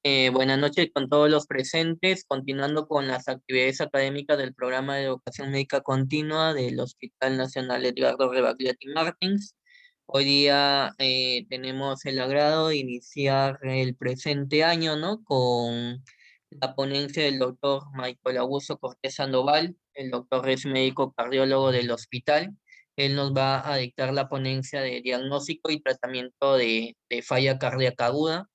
Buenas noches con todos los presentes, continuando con las actividades académicas del programa de educación médica continua del Hospital Nacional Edgardo Rebagliati Martins. Hoy día tenemos el agrado de iniciar el presente año, ¿no? Con la ponencia del doctor Michael Augusto Cortés Sandoval. El doctor es médico cardiólogo del hospital. Él nos va a dictar la ponencia de diagnóstico y tratamiento de falla cardíaca aguda.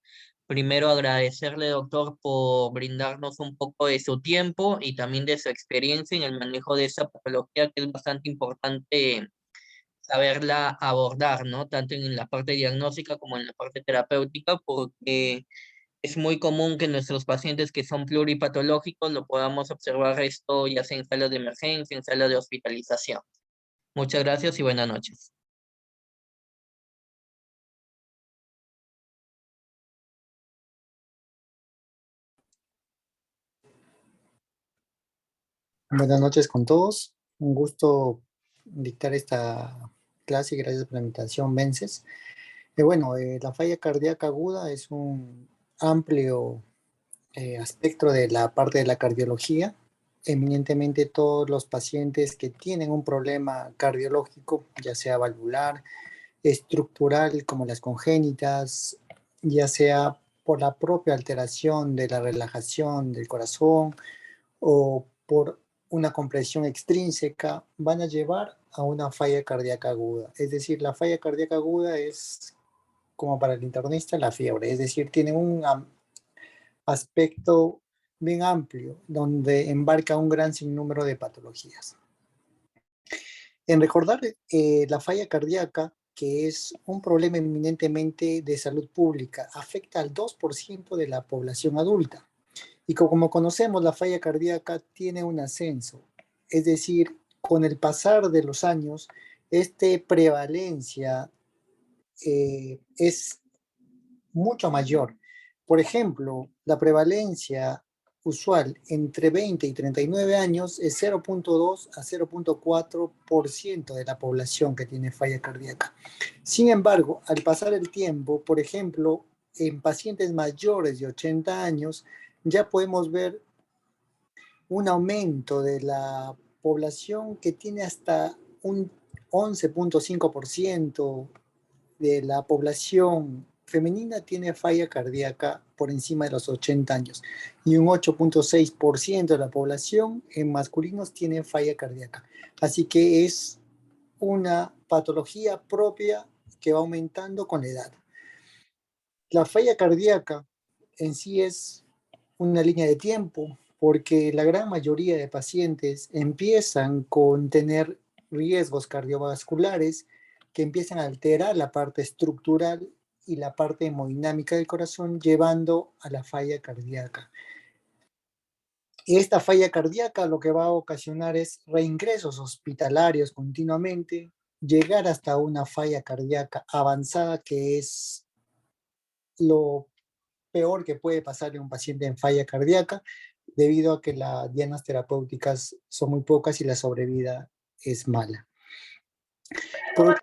Primero agradecerle, doctor, por brindarnos un poco de su tiempo y también de su experiencia en el manejo de esta patología que es bastante importante saberla abordar, ¿no? Tanto en la parte diagnóstica como en la parte terapéutica, porque es muy común que nuestros pacientes que son pluripatológicos lo podamos observar esto ya sea en salas de emergencia, en salas de hospitalización. Muchas gracias y buenas noches. Buenas noches con todos. Un gusto dictar esta clase. Gracias por la invitación, Vences. La falla cardíaca aguda es un amplio aspecto de la parte de la cardiología. Eminentemente todos los pacientes que tienen un problema cardiológico, ya sea valvular, estructural como las congénitas, ya sea por la propia alteración de la relajación del corazón o por una compresión extrínseca, van a llevar a una falla cardíaca aguda. Es decir, la falla cardíaca aguda es, como para el internista, la fiebre. Es decir, tiene un aspecto bien amplio, donde embarca un gran sinnúmero de patologías. En recordar la falla cardíaca, que es un problema eminentemente de salud pública, afecta al 2% de la población adulta. Y como conocemos, la falla cardíaca tiene un ascenso, es decir, con el pasar de los años, esta prevalencia es mucho mayor. Por ejemplo, la prevalencia usual entre 20 y 39 años es 0.2 a 0.4% de la población que tiene falla cardíaca. Sin embargo, al pasar el tiempo, por ejemplo, en pacientes mayores de 80 años, ya podemos ver un aumento de la población que tiene hasta un 11.5% de la población femenina tiene falla cardíaca por encima de los 80 años y un 8.6% de la población en masculinos tiene falla cardíaca. Así que es una patología propia que va aumentando con la edad. La falla cardíaca en sí es una línea de tiempo porque la gran mayoría de pacientes empiezan con tener riesgos cardiovasculares que empiezan a alterar la parte estructural y la parte hemodinámica del corazón, llevando a la falla cardíaca. Y esta falla cardíaca lo que va a ocasionar es reingresos hospitalarios continuamente, llegar hasta una falla cardíaca avanzada, que es lo peor que puede pasarle a un paciente en falla cardíaca, debido a que las dianas terapéuticas son muy pocas y la sobrevida es mala. Por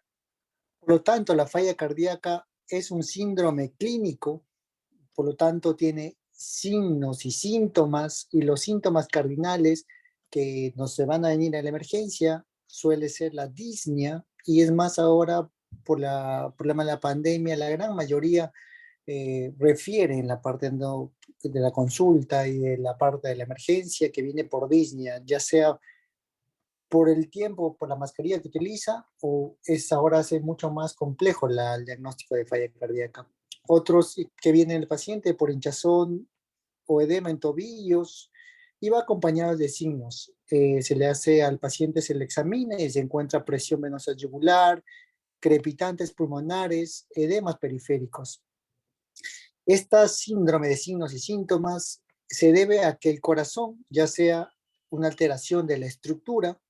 lo tanto, la falla cardíaca es un síndrome clínico, por lo tanto tiene signos y síntomas, y los síntomas cardinales que nos se van a venir a la emergencia suele ser la disnea, y es más ahora por el problema de la pandemia, la gran mayoría refiere en la parte de la consulta y de la parte de la emergencia que viene por disnea, ya sea por el tiempo, por la mascarilla que utiliza, o es ahora hace mucho más complejo el diagnóstico de falla cardíaca. Otros que viene el paciente por hinchazón o edema en tobillos y va acompañado de signos. Se le hace al paciente, se le examina y se encuentra presión venosa yugular, crepitantes pulmonares, edemas periféricos. Esta síndrome de signos y síntomas se debe a que el corazón, ya sea una alteración de la estructura,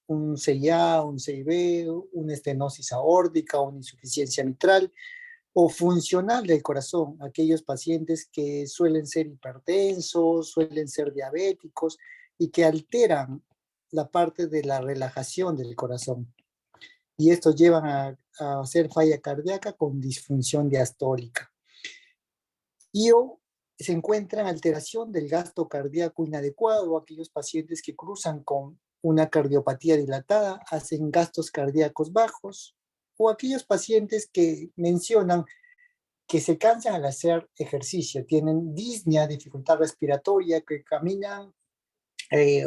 un CIA, un CIB, una estenosis aórtica, una insuficiencia mitral, o funcional del corazón, aquellos pacientes que suelen ser hipertensos, suelen ser diabéticos y que alteran la parte de la relajación del corazón. Y estos llevan a hacer falla cardíaca con disfunción diastólica. Y se encuentran alteración del gasto cardíaco inadecuado, aquellos pacientes que cruzan con una cardiopatía dilatada, hacen gastos cardíacos bajos, o aquellos pacientes que mencionan que se cansan al hacer ejercicio, tienen disnea, dificultad respiratoria, que caminan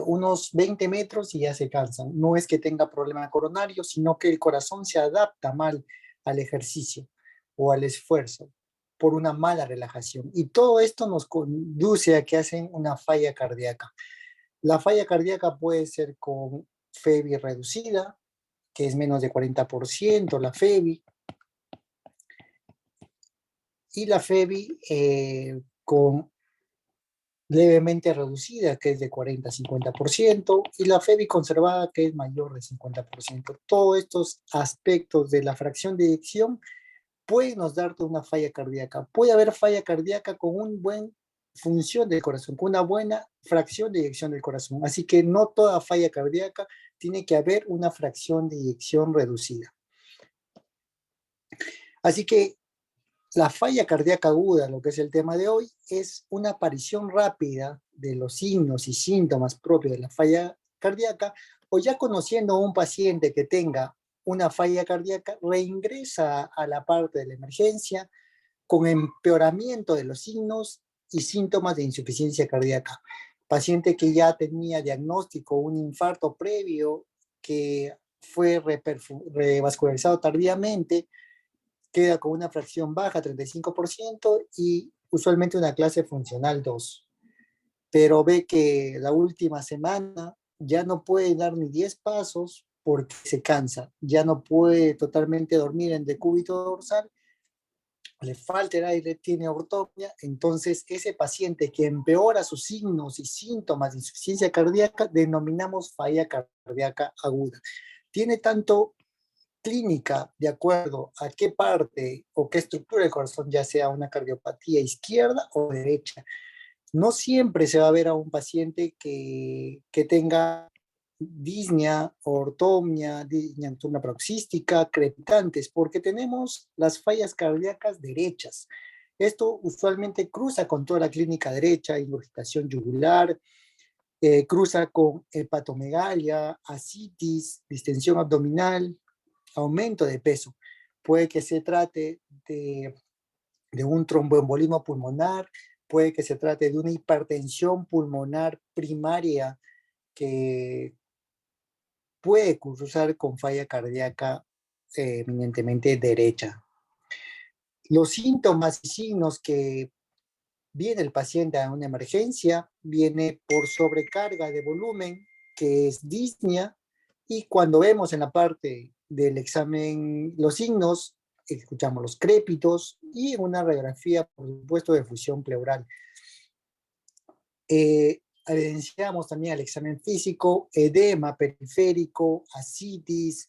unos 20 metros y ya se cansan. No es que tenga problema coronario, sino que el corazón se adapta mal al ejercicio o al esfuerzo por una mala relajación. Y todo esto nos conduce a que hacen una falla cardíaca. La falla cardíaca puede ser con FEBI reducida, que es menos de 40%, la FEBI, y la FEBI con levemente reducida, que es de 40-50%, y la FEBI conservada, que es mayor de 50%. Todos estos aspectos de la fracción de eyección pueden nos darte una falla cardíaca. Puede haber falla cardíaca con una buena función del corazón, con una buena fracción de eyección del corazón. Así que no toda falla cardíaca tiene que haber una fracción de eyección reducida. Así que la falla cardíaca aguda, lo que es el tema de hoy, es una aparición rápida de los signos y síntomas propios de la falla cardíaca, o ya conociendo a un paciente que tenga una falla cardíaca, reingresa a la parte de la emergencia con empeoramiento de los signos y síntomas de insuficiencia cardíaca. Paciente que ya tenía diagnóstico, un infarto previo, que fue revascularizado tardíamente, queda con una fracción baja, 35%, y usualmente una clase funcional 2. Pero ve que la última semana ya no puede dar ni 10 pasos porque se cansa, ya no puede totalmente dormir en decúbito dorsal, le falta el aire, tiene ortopnia. Entonces ese paciente que empeora sus signos y síntomas de insuficiencia cardíaca, denominamos falla cardíaca aguda. Tiene tanto clínica de acuerdo a qué parte o qué estructura del corazón, ya sea una cardiopatía izquierda o derecha. No siempre se va a ver a un paciente que tenga disnea, ortomia, disnea nocturna paroxística, crepitantes, porque tenemos las fallas cardíacas derechas. Esto usualmente cruza con toda la clínica derecha, ingurgitación yugular, cruza con hepatomegalia, ascitis, distensión abdominal, aumento de peso. Puede que se trate de un tromboembolismo pulmonar, puede que se trate de una hipertensión pulmonar primaria que puede cruzar con falla cardíaca eminentemente derecha. Los síntomas y signos que viene el paciente a una emergencia, viene por sobrecarga de volumen, que es disnea, y cuando vemos en la parte del examen los signos, escuchamos los crépitos y una radiografía, por supuesto, de fusión pleural. Evidenciamos también al examen físico, edema periférico, ascitis,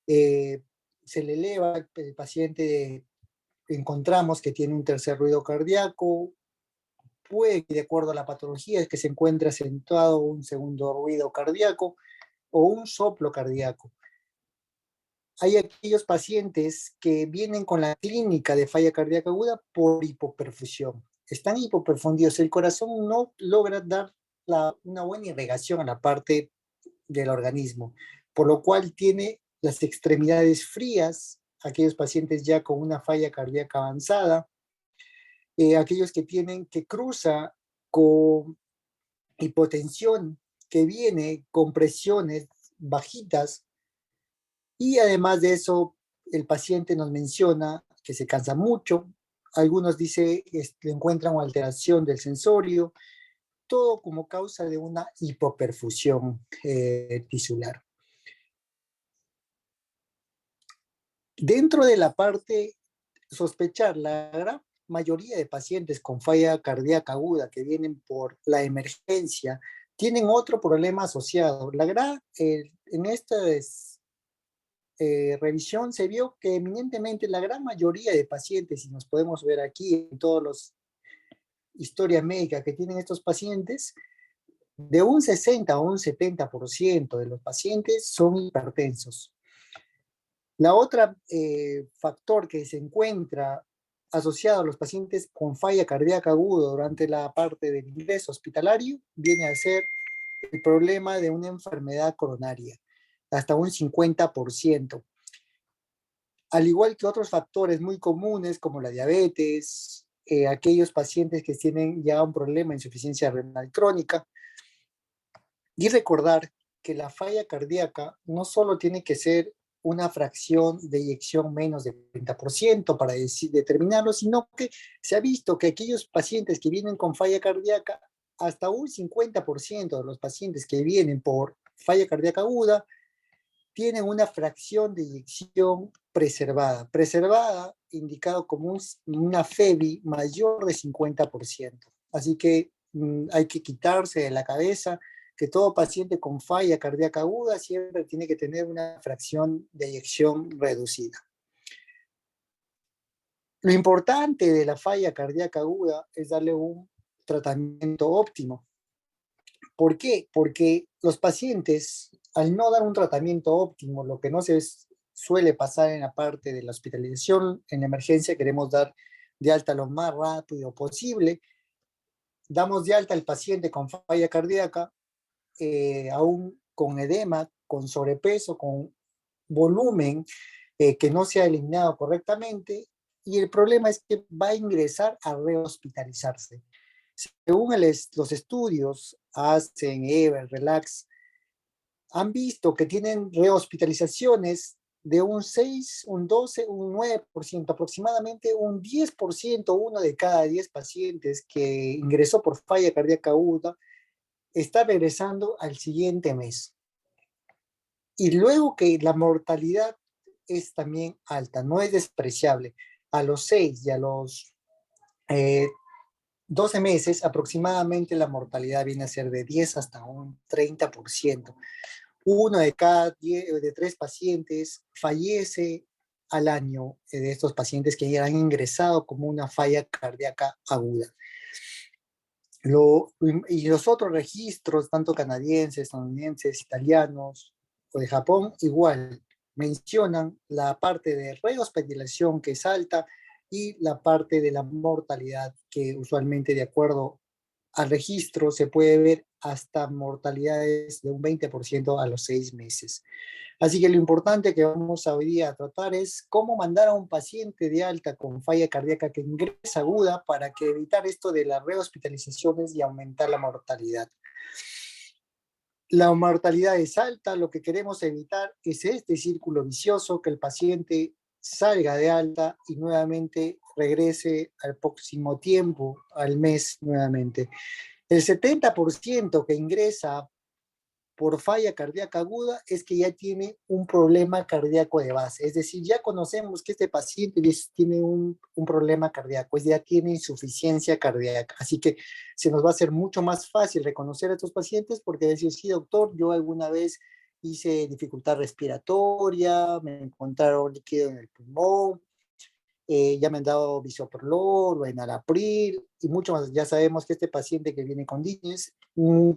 se le eleva el paciente, encontramos que tiene un tercer ruido cardíaco, puede que de acuerdo a la patología es que se encuentre acentuado un segundo ruido cardíaco o un soplo cardíaco. Hay aquellos pacientes que vienen con la clínica de falla cardíaca aguda por hipoperfusión. Están hipoperfundidos, el corazón no logra dar una buena irrigación a la parte del organismo, por lo cual tiene las extremidades frías, aquellos pacientes ya con una falla cardíaca avanzada, aquellos que cruza con hipotensión, que viene con presiones bajitas, y además de eso, el paciente nos menciona que se cansa mucho, algunos dicen que encuentran una alteración del sensorio, todo como causa de una hipoperfusión tisular. Dentro de la parte sospechar, la gran mayoría de pacientes con falla cardíaca aguda que vienen por la emergencia tienen otro problema asociado. En esta revisión se vio que eminentemente la gran mayoría de pacientes, y nos podemos ver aquí en todas las historias médicas que tienen estos pacientes, de un 60 a un 70% de los pacientes son hipertensos. La otra factor que se encuentra asociado a los pacientes con falla cardíaca aguda durante la parte del ingreso hospitalario viene a ser el problema de una enfermedad coronaria, hasta un 50%. Al igual que otros factores muy comunes como la diabetes, aquellos pacientes que tienen ya un problema de insuficiencia renal crónica, y recordar que la falla cardíaca no solo tiene que ser una fracción de eyección menos del 30% para determinarlo, sino que se ha visto que aquellos pacientes que vienen con falla cardíaca, hasta un 50% de los pacientes que vienen por falla cardíaca aguda, tienen una fracción de eyección preservada. Preservada, indicado como una FEBI mayor de 50%. Así que hay que quitarse de la cabeza que todo paciente con falla cardíaca aguda siempre tiene que tener una fracción de eyección reducida. Lo importante de la falla cardíaca aguda es darle un tratamiento óptimo. ¿Por qué? Porque los pacientes, al no dar un tratamiento óptimo, lo que no se suele pasar en la parte de la hospitalización, en la emergencia queremos dar de alta lo más rápido posible, damos de alta al paciente con falla cardíaca, aún con edema, con sobrepeso, con volumen que no se ha eliminado correctamente, y el problema es que va a ingresar a rehospitalizarse. Según los estudios, hacen EVER, RELAX, han visto que tienen rehospitalizaciones de un 6, un 12, un 9%, aproximadamente un 10%, uno de cada 10 pacientes que ingresó por falla cardíaca aguda, está regresando al siguiente mes. Y luego que la mortalidad es también alta, no es despreciable. A los 6 y a los 12 meses, aproximadamente la mortalidad viene a ser de 10 hasta un 30%. Uno de cada 10, de 3 pacientes fallece al año de estos pacientes que ya han ingresado como una falla cardíaca aguda. Y los otros registros, tanto canadienses, estadounidenses, italianos o de Japón, igual mencionan la parte de rehospitalización que es alta y la parte de la mortalidad que usualmente de acuerdo al registro se puede ver hasta mortalidades de un 20% a los 6 meses. Así que lo importante que vamos hoy día a tratar es cómo mandar a un paciente de alta con falla cardíaca que ingresa aguda para que evitar esto de las rehospitalizaciones y aumentar la mortalidad. La mortalidad es alta, lo que queremos evitar es este círculo vicioso, que el paciente salga de alta y nuevamente regrese al próximo tiempo, al mes nuevamente. El 70% que ingresa por falla cardíaca aguda es que ya tiene un problema cardíaco de base. Es decir, ya conocemos que este paciente tiene un problema cardíaco, ya tiene insuficiencia cardíaca. Así que se nos va a hacer mucho más fácil reconocer a estos pacientes porque decir, sí, doctor, yo alguna vez hice dificultad respiratoria, me encontraron líquido en el pulmón, ya me han dado bisoprolol o enalapril y mucho más. Ya sabemos que este paciente que viene con DINES,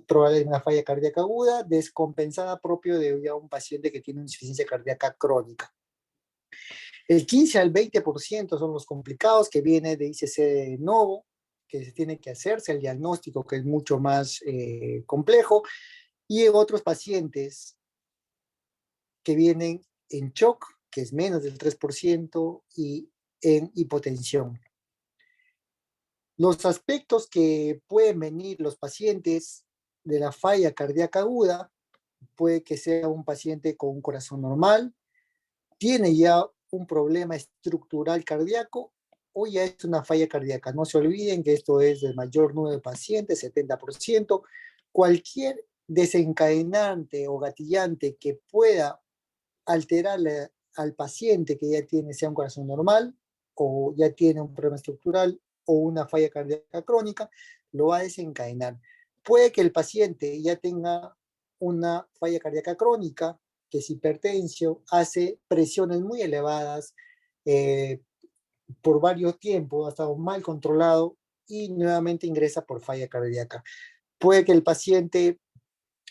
probablemente una falla cardíaca aguda, descompensada propio de ya un paciente que tiene insuficiencia cardíaca crónica. El 15 al 20% son los complicados que viene de ICC de novo, que se tiene que hacerse el diagnóstico, que es mucho más complejo, y otros pacientes que vienen en shock, que es menos del 3%, y en hipotensión. Los aspectos que pueden venir los pacientes de la falla cardíaca aguda, puede que sea un paciente con un corazón normal, tiene ya un problema estructural cardíaco o ya es una falla cardíaca. No se olviden que esto es del mayor número de pacientes, 70%. Cualquier desencadenante o gatillante que pueda alterarle al paciente que ya tiene, sea un corazón normal o ya tiene un problema estructural o una falla cardíaca crónica, lo va a desencadenar. Puede que el paciente ya tenga una falla cardíaca crónica, que es hipertensión, hace presiones muy elevadas por varios tiempos, ha estado mal controlado y nuevamente ingresa por falla cardíaca. Puede que el paciente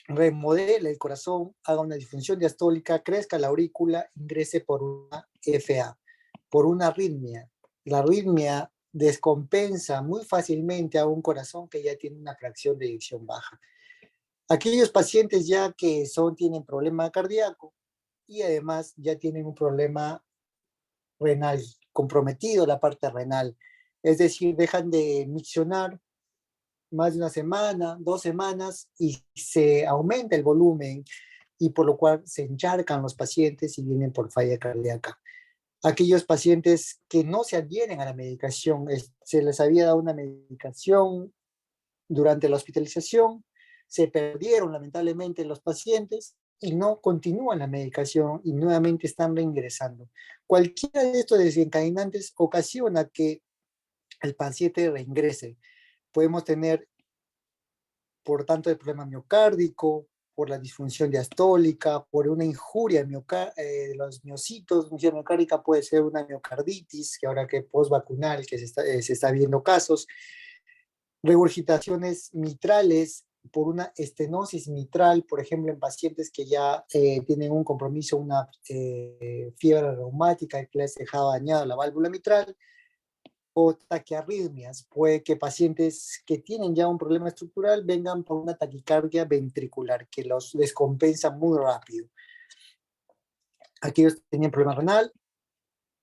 remodele el corazón, haga una disfunción diastólica, crezca la aurícula, ingrese por una FA, por una arritmia. la arritmia descompensa muy fácilmente a un corazón que ya tiene una fracción de eyección baja. Aquellos pacientes ya que tienen problema cardíaco y además ya tienen un problema renal, comprometido la parte renal, es decir, dejan de miccionar más de una semana, 2 semanas y se aumenta el volumen y por lo cual se encharcan los pacientes y vienen por falla cardíaca. Aquellos pacientes que no se adhieren a la medicación, se les había dado una medicación durante la hospitalización, se perdieron lamentablemente los pacientes y no continúan la medicación y nuevamente están reingresando. Cualquiera de estos desencadenantes ocasiona que el paciente reingrese. Podemos tener, por tanto, el problema miocárdico, por la disfunción diastólica, por una injuria de los miocitos. Disfunción miocárdica puede ser una miocarditis, que ahora que postvacunal, que se está viendo casos. Regurgitaciones mitrales por una estenosis mitral, por ejemplo, en pacientes que ya tienen un compromiso, una fiebre reumática que les ha dejado dañada la válvula mitral, o taquiarritmias. Puede que pacientes que tienen ya un problema estructural vengan por una taquicardia ventricular que los descompensa muy rápido. Aquellos que tienen problema renal,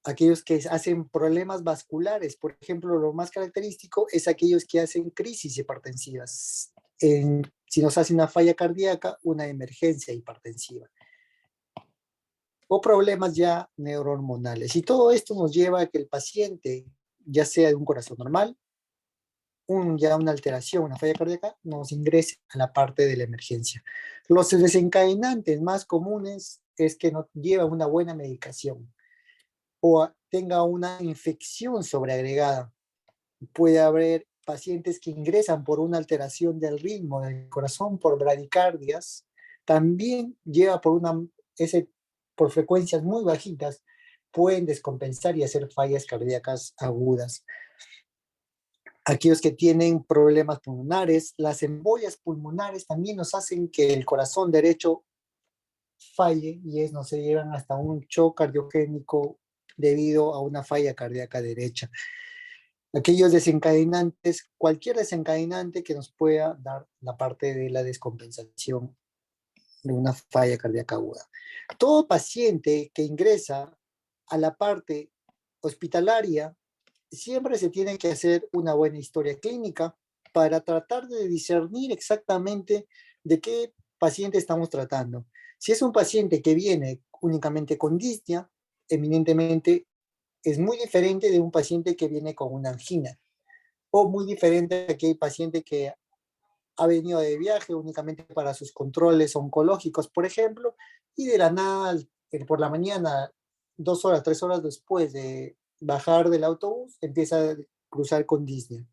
aquellos que hacen problemas vasculares, por ejemplo, lo más característico es aquellos que hacen crisis hipertensivas. Si nos hace una falla cardíaca, una emergencia hipertensiva. O problemas ya neurohormonales. Y todo esto nos lleva a que el paciente, ya sea de un corazón normal, ya una alteración, una falla cardíaca, nos ingrese a la parte de la emergencia. Los desencadenantes más comunes es que no lleva una buena medicación o tenga una infección sobreagregada. Puede haber pacientes que ingresan por una alteración del ritmo del corazón, por bradicardias. También lleva por frecuencias muy bajitas, pueden descompensar y hacer fallas cardíacas agudas. Aquellos que tienen problemas pulmonares, las embolias pulmonares también nos hacen que el corazón derecho falle y nos llevan hasta un shock cardiogénico debido a una falla cardíaca derecha. Aquellos desencadenantes, cualquier desencadenante que nos pueda dar la parte de la descompensación de una falla cardíaca aguda. Todo paciente que ingresa a la parte hospitalaria siempre se tiene que hacer una buena historia clínica para tratar de discernir exactamente de qué paciente estamos tratando. Si es un paciente que viene únicamente con disnea, eminentemente es muy diferente de un paciente que viene con una angina, o muy diferente de aquel paciente que ha venido de viaje únicamente para sus controles oncológicos, por ejemplo, y de la nada, por la mañana, 2 horas, 3 horas después de bajar del autobús, empieza a cruzar con disnea.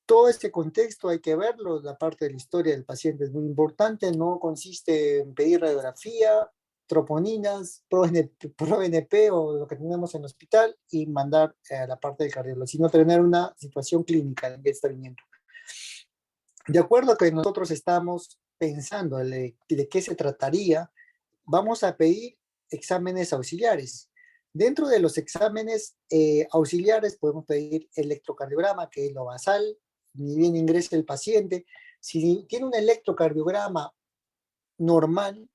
Todo este contexto hay que verlo, la parte de la historia del paciente es muy importante, no consiste en pedir radiografía, troponinas, ProNP o lo que tenemos en el hospital y mandar a la parte del cardiólogo, sino tener una situación clínica en que está viniendo. De acuerdo a que nosotros estamos pensando de qué se trataría, vamos a pedir exámenes auxiliares. Dentro de los exámenes auxiliares podemos pedir electrocardiograma, que es lo basal, ni bien ingrese el paciente. Si tiene un electrocardiograma normal,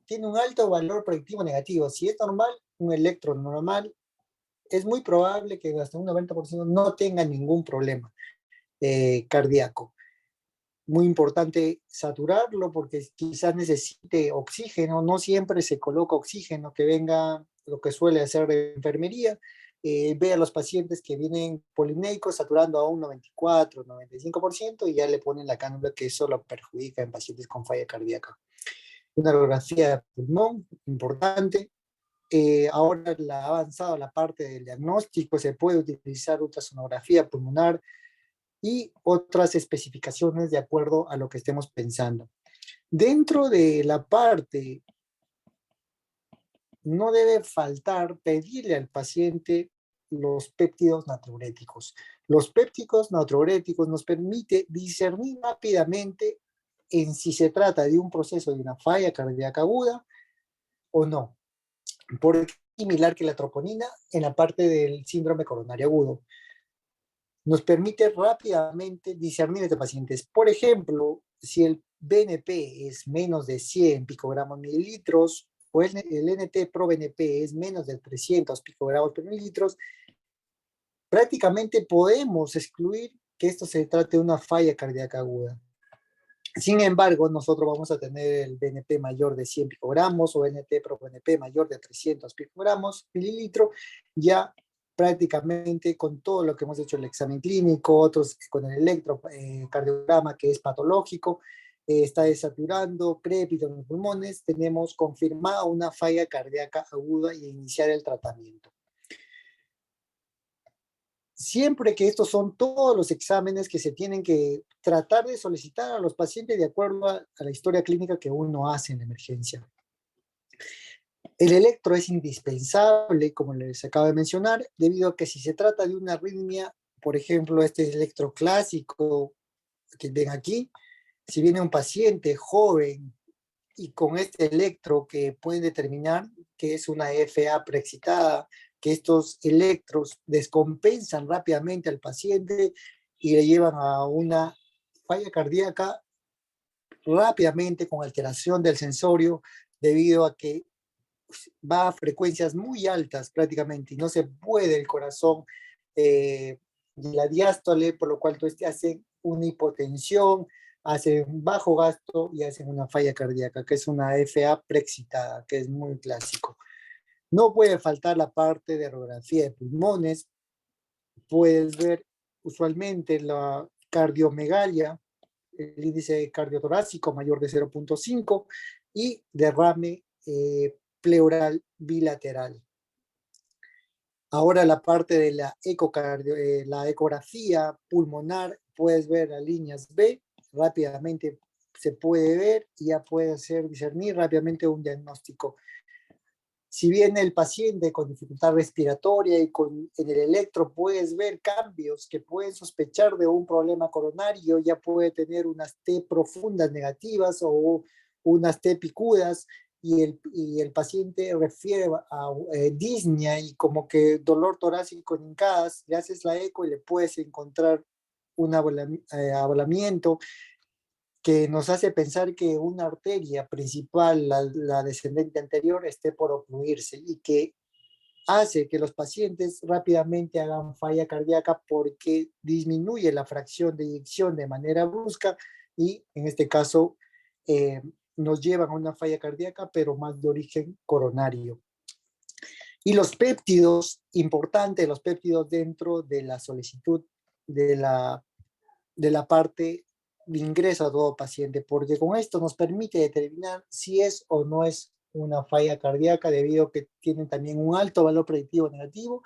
tiene un alto valor predictivo negativo. Si es normal, un electro normal, es muy probable que hasta un 90% no tenga ningún problema cardíaco. Muy importante saturarlo porque quizás necesite oxígeno, no siempre se coloca oxígeno, que venga lo que suele hacer de enfermería, ve a los pacientes que vienen polimnéicos saturando a un 94, 95% y ya le ponen la cánula, que eso lo perjudica en pacientes con falla cardíaca. Una radiografía de pulmón, importante. Ahora ha avanzado la parte del diagnóstico, se puede utilizar ultrasonografía pulmonar y otras especificaciones de acuerdo a lo que estemos pensando. Dentro de la parte, no debe faltar pedirle al paciente los péptidos natriuréticos. Los péptidos natriuréticos nos permite discernir rápidamente en si se trata de un proceso de una falla cardíaca aguda o no. ¿Por similar que la troponina en la parte del síndrome coronario agudo. Nos permite rápidamente discernir entre pacientes. Por ejemplo, si el BNP es menos de 100 picogramos mililitros o el NT-proBNP es menos de 300 picogramos por mililitros, prácticamente podemos excluir que esto se trate de una falla cardíaca aguda. Sin embargo, nosotros vamos a tener el BNP mayor de 100 picogramos o NT-proBNP mayor de 300 picogramos mililitro, ya prácticamente con todo lo que hemos hecho el examen clínico, otros con el electrocardiograma que es patológico, está desaturando crépito en los pulmones, tenemos confirmada una falla cardíaca aguda y iniciar el tratamiento. Siempre que estos son todos los exámenes que se tienen que tratar de solicitar a los pacientes de acuerdo a la historia clínica que uno hace en la emergencia. El electro es indispensable, como les acabo de mencionar, debido a que si se trata de una arritmia, por ejemplo, este electro clásico que ven aquí, si viene un paciente joven y con este electro que puede determinar que es una FA preexcitada, que estos electros descompensan rápidamente al paciente y le llevan a una falla cardíaca rápidamente con alteración del sensorio debido a que va a frecuencias muy altas prácticamente y no se puede el corazón y la diástole, por lo cual hacen una hipotensión, hacen un bajo gasto y hacen una falla cardíaca, que es una FA preexcitada, que es muy clásico. No puede faltar la parte de radiografía de pulmones. Puedes ver usualmente la cardiomegalia, el índice cardiotorácico mayor de 0.5 y derrame pleural bilateral. Ahora la parte de la la ecografía pulmonar, puedes ver las líneas B, rápidamente se puede ver y ya puede hacer discernir rápidamente un diagnóstico. Si viene el paciente con dificultad respiratoria y en el electro puedes ver cambios que pueden sospechar de un problema coronario, ya puede tener unas T profundas negativas o unas T picudas y el paciente refiere a disnea y como que dolor torácico en hincadas, le haces la eco y le puedes encontrar un abolamiento que nos hace pensar que una arteria principal, la descendente anterior, esté por ocluirse y que hace que los pacientes rápidamente hagan falla cardíaca porque disminuye la fracción de eyección de manera brusca y en este caso nos llevan a una falla cardíaca pero más de origen coronario. Y los péptidos, importante, los péptidos dentro de la solicitud de la parte de ingreso a todo paciente, porque con esto nos permite determinar si es o no es una falla cardíaca debido a que tienen también un alto valor predictivo negativo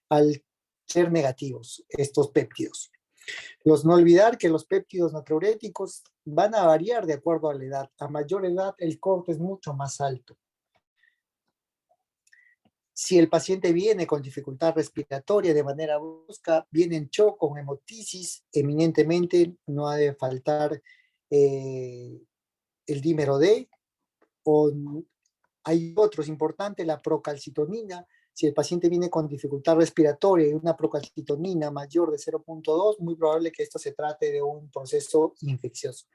al ser negativos estos péptidos. No olvidar que los péptidos natriuréticos van a variar de acuerdo a la edad. A mayor edad el corte es mucho más alto. Si el paciente viene con dificultad respiratoria de manera brusca, viene en shock con hemotisis, eminentemente no ha de faltar el dímero D. O hay otros importantes, la procalcitonina. Si el paciente viene con dificultad respiratoria y una procalcitonina mayor de 0.2, muy probable que esto se trate de un proceso infeccioso.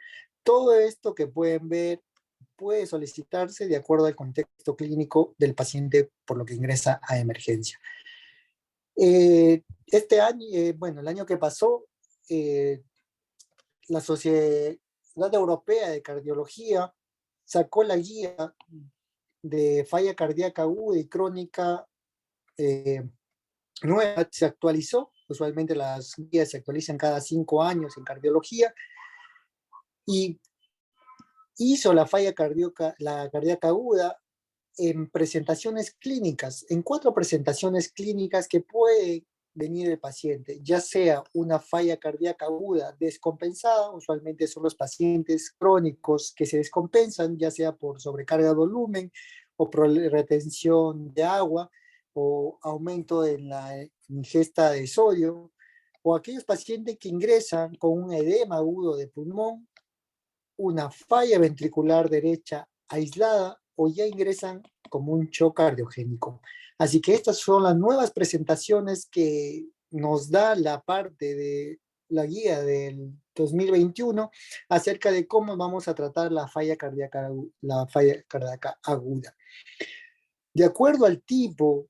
Todo esto que pueden ver puede solicitarse de acuerdo al contexto clínico del paciente por lo que ingresa a emergencia. Este año, bueno, el año que pasó, la Sociedad Europea de Cardiología sacó la guía de falla cardíaca aguda y crónica nueva, se actualizó. Usualmente las guías se actualizan cada 5 años en cardiología y hizo la falla cardíaca aguda en presentaciones clínicas, en 4 presentaciones clínicas que puede venir el paciente, ya sea una falla cardíaca aguda descompensada, usualmente son los pacientes crónicos que se descompensan, ya sea por sobrecarga de volumen o por retención de agua o aumento en la ingesta de sodio, o aquellos pacientes que ingresan con un edema agudo de pulmón, una falla ventricular derecha aislada o ya ingresan como un shock cardiogénico. Así que estas son las nuevas presentaciones que nos da la parte de la guía del 2021 acerca de cómo vamos a tratar la falla cardíaca aguda. De acuerdo al tipo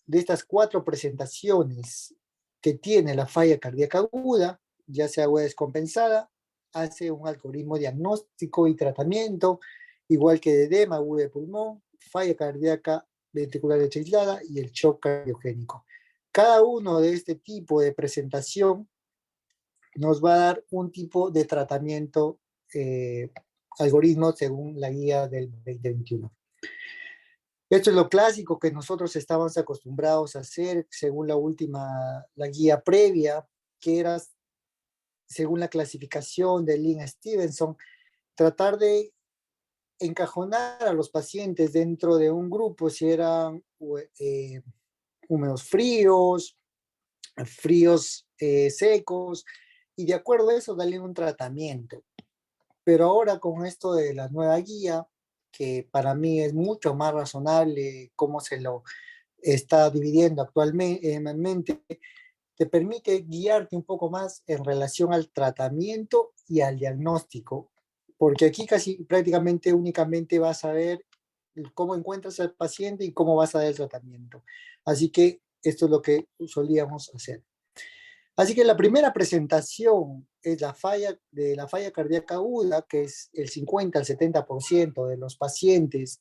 de estas 4 presentaciones que tiene la falla cardíaca aguda, ya sea aguda descompensada, hace un algoritmo diagnóstico y tratamiento, igual que de edema agudo de pulmón, falla cardíaca ventricular derecha aislada y el shock cardiogénico. Cada uno de este tipo de presentación nos va a dar un tipo de tratamiento algoritmo según la guía del 2021. Esto es lo clásico que nosotros estábamos acostumbrados a hacer según la guía previa, que era según la clasificación de Lynn Stevenson, tratar de encajonar a los pacientes dentro de un grupo, si eran húmedos fríos, fríos secos, y de acuerdo a eso darle un tratamiento. Pero ahora con esto de la nueva guía, que para mí es mucho más razonable cómo se lo está dividiendo actualmente, te permite guiarte un poco más en relación al tratamiento y al diagnóstico, porque aquí casi prácticamente únicamente vas a ver cómo encuentras al paciente y cómo vas a dar el tratamiento. Así que esto es lo que solíamos hacer. Así que la primera presentación es la falla cardíaca aguda, que es el 50 al 70% de los pacientes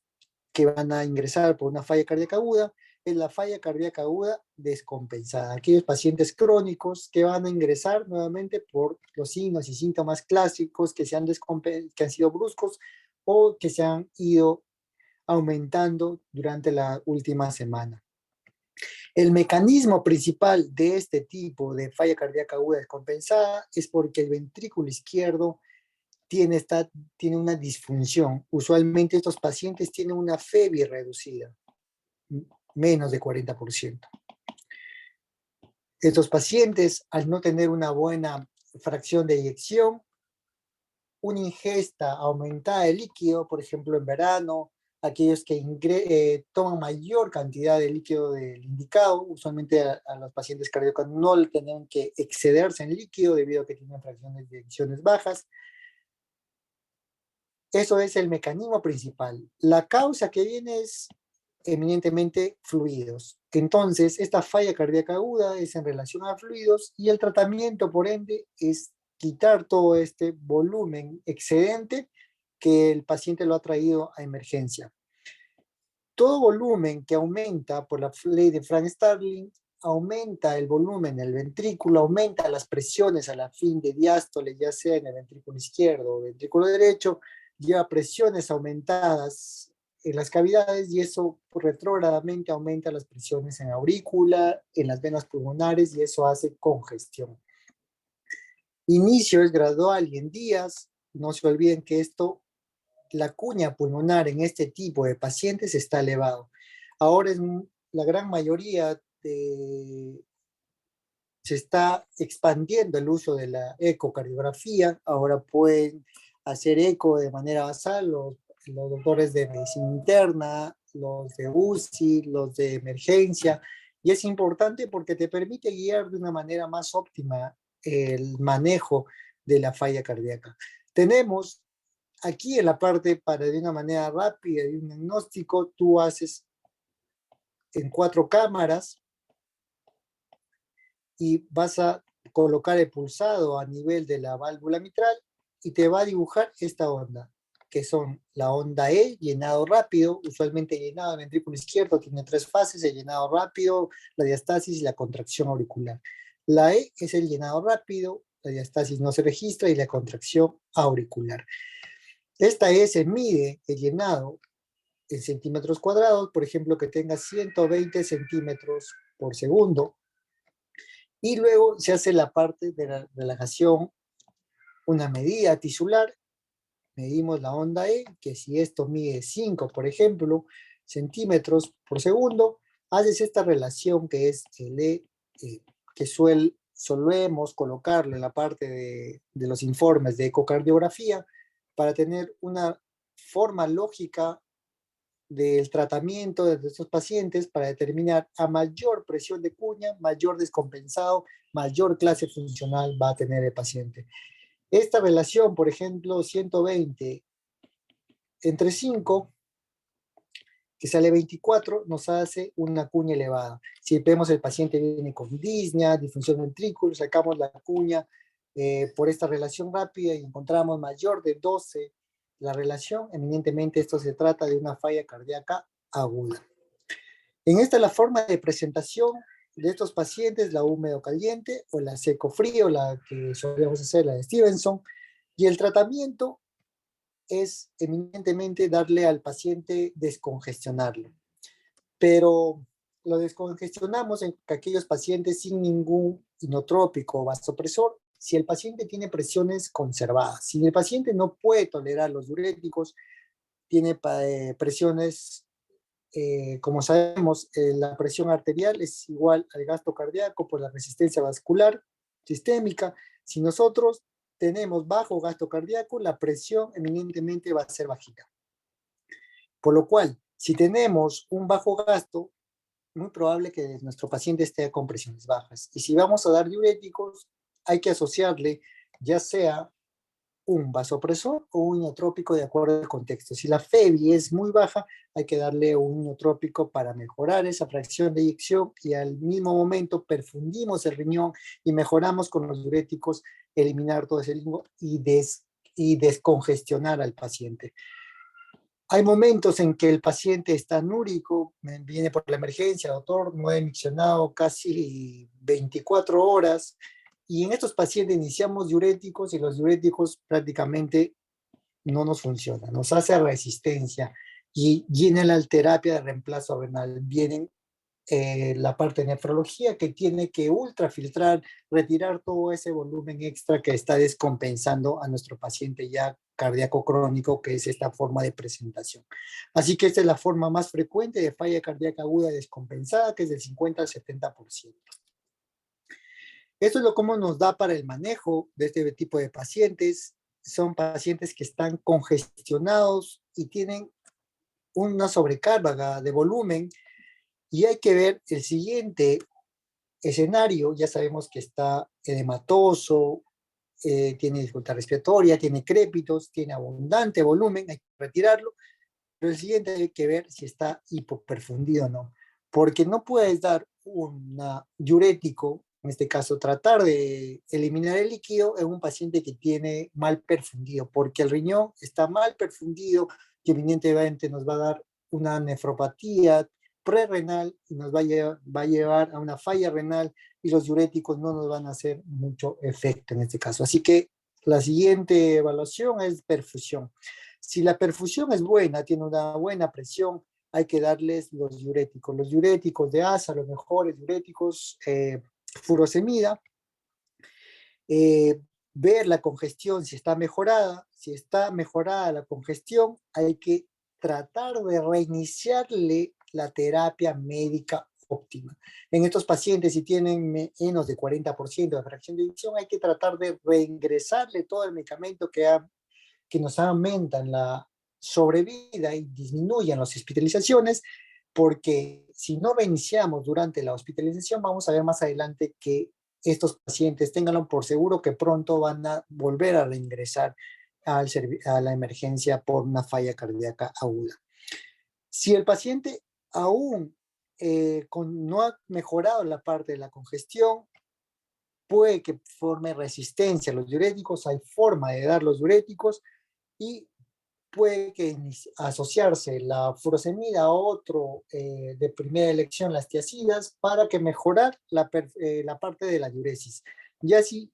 que van a ingresar por una falla cardíaca aguda, es la falla cardíaca aguda descompensada. Aquellos pacientes crónicos que van a ingresar nuevamente por los signos y síntomas clásicos que han sido bruscos o que se han ido aumentando durante la última semana. El mecanismo principal de este tipo de falla cardíaca aguda descompensada es porque el ventrículo izquierdo tiene una disfunción. Usualmente estos pacientes tienen una FEBI reducida, menos de 40%. Estos pacientes, al no tener una buena fracción de eyección, una ingesta aumentada de líquido, por ejemplo en verano, aquellos que toman mayor cantidad de líquido del indicado, usualmente a los pacientes cardíacos no le tienen que excederse en líquido debido a que tienen fracciones de eyecciones bajas. Eso es el mecanismo principal. La causa que viene es eminentemente fluidos. Entonces, esta falla cardíaca aguda es en relación a fluidos y el tratamiento, por ende, es quitar todo este volumen excedente que el paciente lo ha traído a emergencia. Todo volumen que aumenta por la ley de Frank-Starling aumenta el volumen del ventrículo, aumenta las presiones a la fin de diástole, ya sea en el ventrículo izquierdo o ventrículo derecho, lleva presiones aumentadas en las cavidades y eso retrógradamente aumenta las presiones en aurícula, en las venas pulmonares y eso hace congestión. Inicio es gradual y en días, no se olviden que la cuña pulmonar en este tipo de pacientes está elevado. Ahora la gran mayoría se está expandiendo el uso de la ecocardiografía. Ahora pueden hacer eco de manera basal los doctores de medicina interna, los de UCI, los de emergencia. Y es importante porque te permite guiar de una manera más óptima el manejo de la falla cardíaca. Tenemos aquí en la parte para de una manera rápida de un diagnóstico, tú haces en 4 cámaras y vas a colocar el pulsado a nivel de la válvula mitral y te va a dibujar esta onda, que son la onda E, llenado rápido, usualmente llenado del ventrículo izquierdo, tiene 3 fases, el llenado rápido, la diastasis y la contracción auricular. La E es el llenado rápido, la diastasis no se registra y la contracción auricular. Esta E se mide el llenado en centímetros cuadrados, por ejemplo, que tenga 120 centímetros por segundo. Y luego se hace la parte de la relajación, una medida tisular, medimos la onda E, que si esto mide 5, por ejemplo, centímetros por segundo, haces esta relación que es el E, que solemos colocarlo en la parte de los informes de ecocardiografía para tener una forma lógica del tratamiento de estos pacientes para determinar a mayor presión de cuña, mayor descompensado, mayor clase funcional va a tener el paciente. Esta relación, por ejemplo, 120 entre 5, que sale 24, nos hace una cuña elevada. Si vemos el paciente viene con disnea, disfunción ventrículo, sacamos la cuña por esta relación rápida y encontramos mayor de 12 la relación, eminentemente esto se trata de una falla cardíaca aguda. En esta es la forma de presentación de estos pacientes, la húmedo caliente o la seco frío, la que solemos hacer, la de Stevenson, y el tratamiento es eminentemente darle al paciente descongestionarlo. Pero lo descongestionamos en aquellos pacientes sin ningún inotrópico o vasopresor si el paciente tiene presiones conservadas. Si el paciente no puede tolerar los diuréticos, tiene presiones, como sabemos, la presión arterial es igual al gasto cardíaco por la resistencia vascular sistémica. Si nosotros tenemos bajo gasto cardíaco, la presión eminentemente va a ser bajita. Por lo cual, si tenemos un bajo gasto, muy probable que nuestro paciente esté con presiones bajas. Y si vamos a dar diuréticos, hay que asociarle ya sea un vasopresor o un inotrópico de acuerdo al contexto. Si la FEBI es muy baja, hay que darle un inotrópico para mejorar esa fracción de eyección y al mismo momento perfundimos el riñón y mejoramos con los diuréticos eliminar todo ese lingo y descongestionar al paciente. Hay momentos en que el paciente está anúrico, viene por la emergencia, doctor, no he miccionado casi 24 horas, y en estos pacientes iniciamos diuréticos y los diuréticos prácticamente no nos funcionan, nos hace resistencia y viene la terapia de reemplazo renal, vienen la parte de nefrología que tiene que ultrafiltrar, retirar todo ese volumen extra que está descompensando a nuestro paciente ya cardíaco crónico, que es esta forma de presentación. Así que esta es la forma más frecuente de falla cardíaca aguda descompensada, que es del 50 al 70%. Esto es lo como nos da para el manejo de este tipo de pacientes. Son pacientes que están congestionados y tienen una sobrecarga de volumen y hay que ver el siguiente escenario. Ya sabemos que está edematoso, tiene dificultad respiratoria, tiene crépitos, tiene abundante volumen, hay que retirarlo, pero el siguiente hay que ver si está hipoperfundido o no, porque no puedes dar un diurético, en este caso tratar de eliminar el líquido en un paciente que tiene mal perfundido, porque el riñón está mal perfundido y evidentemente nos va a dar una nefropatía prerrenal y nos va a llevar a una falla renal y los diuréticos no nos van a hacer mucho efecto en este caso. Así que la siguiente evaluación es perfusión. Si la perfusión es buena, tiene una buena presión, hay que darles los diuréticos. Los diuréticos de ASA, los mejores diuréticos, furosemida, ver la congestión, si está mejorada. Si está mejorada la congestión, hay que tratar de reiniciarle la terapia médica óptima. En estos pacientes, si tienen menos de 40% de fracción de eyección, hay que tratar de reingresarle todo el medicamento que nos aumentan la sobrevida y disminuyen las hospitalizaciones, porque si no reiniciamos durante la hospitalización, vamos a ver más adelante que estos pacientes, ténganlo por seguro que pronto van a volver a reingresar a la emergencia por una falla cardíaca aguda. Si el paciente aún no ha mejorado la parte de la congestión, puede que forme resistencia a los diuréticos, hay forma de dar los diuréticos y puede que asociarse la furosemida a otro de primera elección, las tiazidas, para que mejorar la parte de la diuresis. Y así,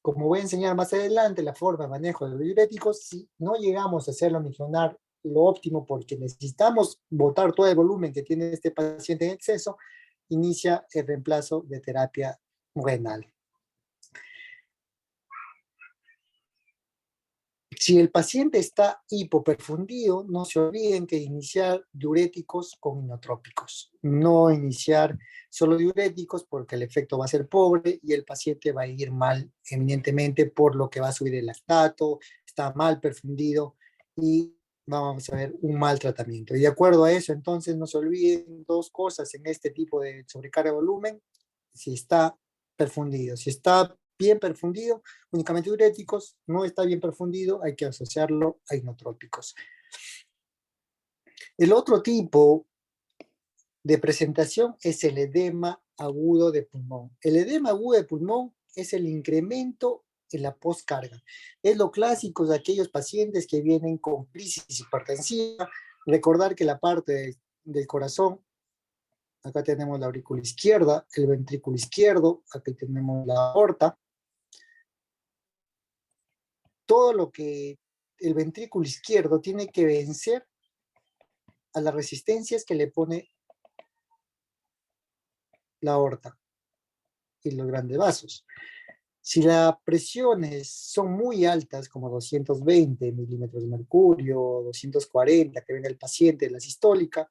como voy a enseñar más adelante, la forma de manejo de los diuréticos, si no llegamos a hacerlo miccionar lo óptimo porque necesitamos botar todo el volumen que tiene este paciente en exceso, inicia el reemplazo de terapia renal. Si el paciente está hipoperfundido, no se olviden que iniciar diuréticos con inotrópicos. No iniciar solo diuréticos porque el efecto va a ser pobre y el paciente va a ir mal eminentemente por lo que va a subir el lactato, está mal perfundido y vamos a ver un mal tratamiento. Y de acuerdo a eso, entonces no se olviden dos cosas en este tipo de sobrecarga de volumen: si está perfundido. Si está bien perfundido, únicamente diuréticos; no está bien perfundido, hay que asociarlo a inotrópicos. El otro tipo de presentación es el edema agudo de pulmón. El edema agudo de pulmón es el incremento en la postcarga. Es lo clásico de aquellos pacientes que vienen con crisis hipertensiva. Recordar que la parte del corazón, acá tenemos la aurícula izquierda, el ventrículo izquierdo, aquí tenemos la aorta. Todo lo que el ventrículo izquierdo tiene que vencer a las resistencias que le pone la aorta y los grandes vasos. Si las presiones son muy altas, como 220 milímetros de mercurio, 240 que venga el paciente, la sistólica,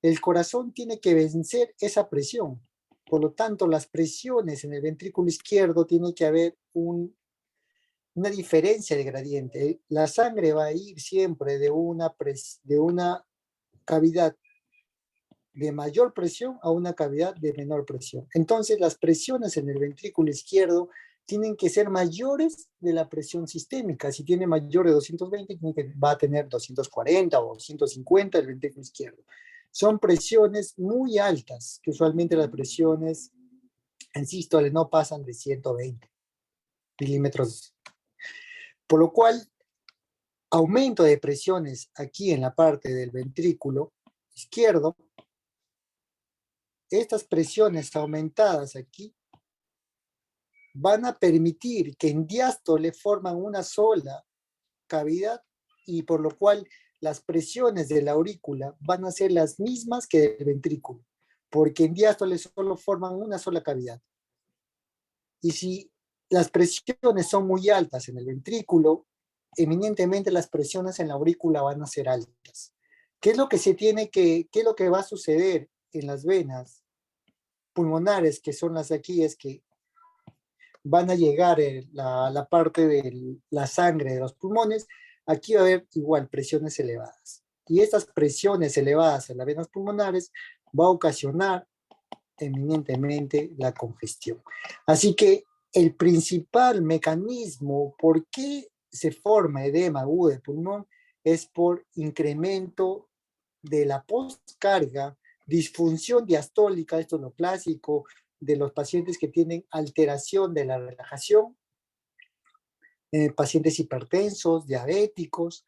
el corazón tiene que vencer esa presión. Por lo tanto, las presiones en el ventrículo izquierdo tiene que haber una diferencia de gradiente. La sangre va a ir siempre de una cavidad de mayor presión a una cavidad de menor presión. Entonces, las presiones en el ventrículo izquierdo tienen que ser mayores de la presión sistémica. Si tiene mayor de 220, va a tener 240 o 250 el ventrículo izquierdo. Son presiones muy altas, que usualmente las presiones en sístole no pasan de 120 milímetros. Por lo cual, aumento de presiones aquí en la parte del ventrículo izquierdo, estas presiones aumentadas aquí van a permitir que en diástole forman una sola cavidad, y por lo cual las presiones de la aurícula van a ser las mismas que del ventrículo, porque en diástole solo forman una sola cavidad. Y si las presiones son muy altas en el ventrículo, eminentemente las presiones en la aurícula van a ser altas. ¿Qué es lo que qué es lo que va a suceder en las venas pulmonares, que son las de aquí? Es que van a llegar la parte de la sangre de los pulmones. Aquí va a haber igual presiones elevadas. Y estas presiones elevadas en las venas pulmonares va a ocasionar eminentemente la congestión. Así que el principal mecanismo por qué se forma edema agudo de pulmón es por incremento de la postcarga, disfunción diastólica. Esto es lo clásico de los pacientes que tienen alteración de la relajación, pacientes hipertensos, diabéticos,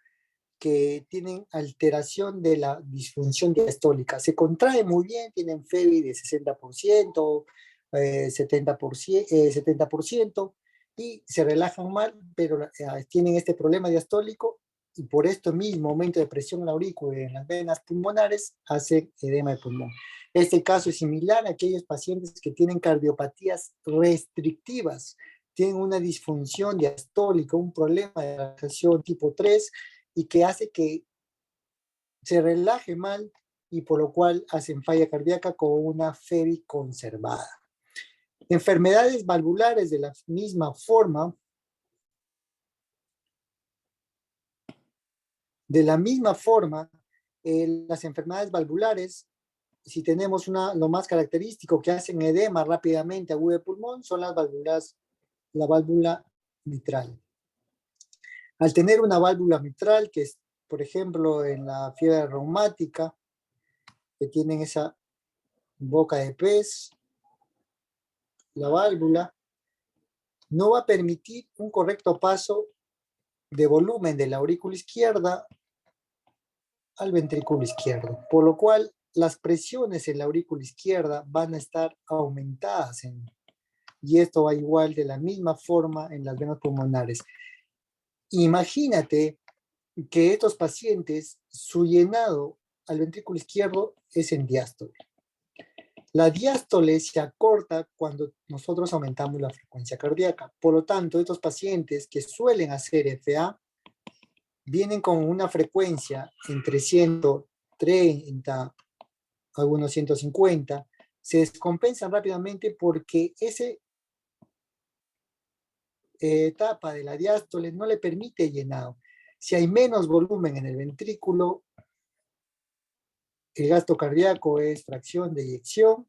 que tienen alteración de la disfunción diastólica. Se contrae muy bien, tienen FEBI de 60%, 70%, y se relajan mal, pero tienen este problema diastólico, y por esto mismo aumento de presión en la aurícula y en las venas pulmonares hace edema de pulmón. Este caso es similar a aquellos pacientes que tienen cardiopatías restrictivas, tienen una disfunción diastólica, un problema de relajación tipo 3, y que hace que se relaje mal, y por lo cual hacen falla cardíaca con una FEBI conservada. Enfermedades valvulares de la misma forma, las enfermedades valvulares, si tenemos lo más característico que hacen edema rápidamente agudo de pulmón, son la válvula mitral. Al tener una válvula mitral, que es, por ejemplo, en la fiebre reumática, que tienen esa boca de pez, la válvula no va a permitir un correcto paso de volumen de la aurícula izquierda al ventrículo izquierdo, por lo cual las presiones en la aurícula izquierda van a estar aumentadas, y esto va igual de la misma forma en las venas pulmonares. Imagínate que estos pacientes, su llenado al ventrículo izquierdo es en diástole. La diástole se acorta cuando nosotros aumentamos la frecuencia cardíaca. Por lo tanto, estos pacientes que suelen hacer FA vienen con una frecuencia entre 130, algunos 150, se descompensan rápidamente porque esa etapa de la diástole no le permite llenado. Si hay menos volumen en el ventrículo, el gasto cardíaco es fracción de eyección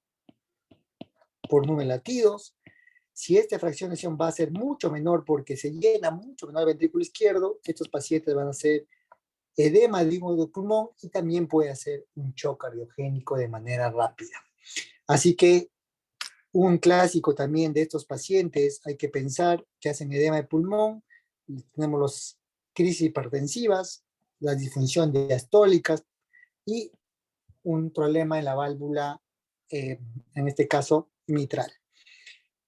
por número de latidos. Si esta fracción de eyección va a ser mucho menor porque se llena mucho menor el ventrículo izquierdo, estos pacientes van a hacer edema del pulmón y también puede hacer un shock cardiogénico de manera rápida. Así que un clásico también de estos pacientes, hay que pensar que hacen edema de pulmón, tenemos las crisis hipertensivas, las disfunciones diastólicas y un problema en la válvula, en este caso mitral.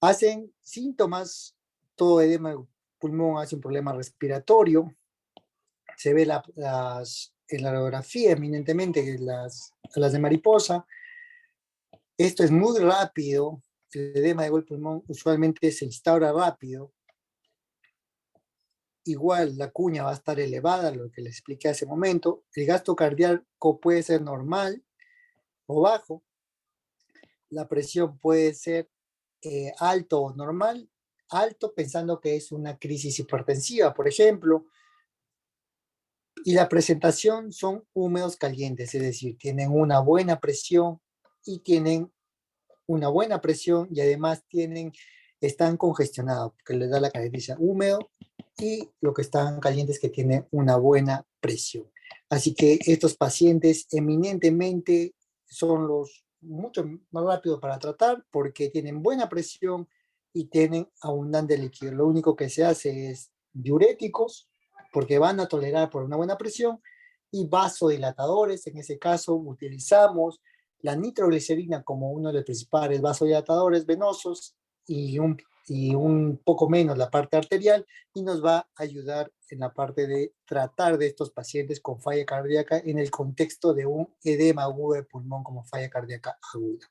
Hacen síntomas, todo edema de pulmón hace un problema respiratorio, se ve en la radiografía eminentemente las de mariposa. Esto es muy rápido, el edema de pulmón usualmente se instaura rápido. Igual la cuña va a estar elevada, lo que les expliqué hace un momento. El gasto cardíaco puede ser normal o bajo. La presión puede ser alto o normal. Alto pensando que es una crisis hipertensiva, por ejemplo. Y la presentación son húmedos calientes, es decir, tienen una buena presión y además están congestionados, porque les da la característica húmedo, y lo que están calientes que tienen una buena presión. Así que estos pacientes eminentemente son los mucho más rápidos para tratar porque tienen buena presión y tienen abundante líquido. Lo único que se hace es diuréticos porque van a tolerar por una buena presión y vasodilatadores. En ese caso utilizamos la nitroglicerina como uno de los principales vasodilatadores venosos y un poco menos la parte arterial, y nos va a ayudar en la parte de tratar de estos pacientes con falla cardíaca en el contexto de un edema agudo de pulmón como falla cardíaca aguda.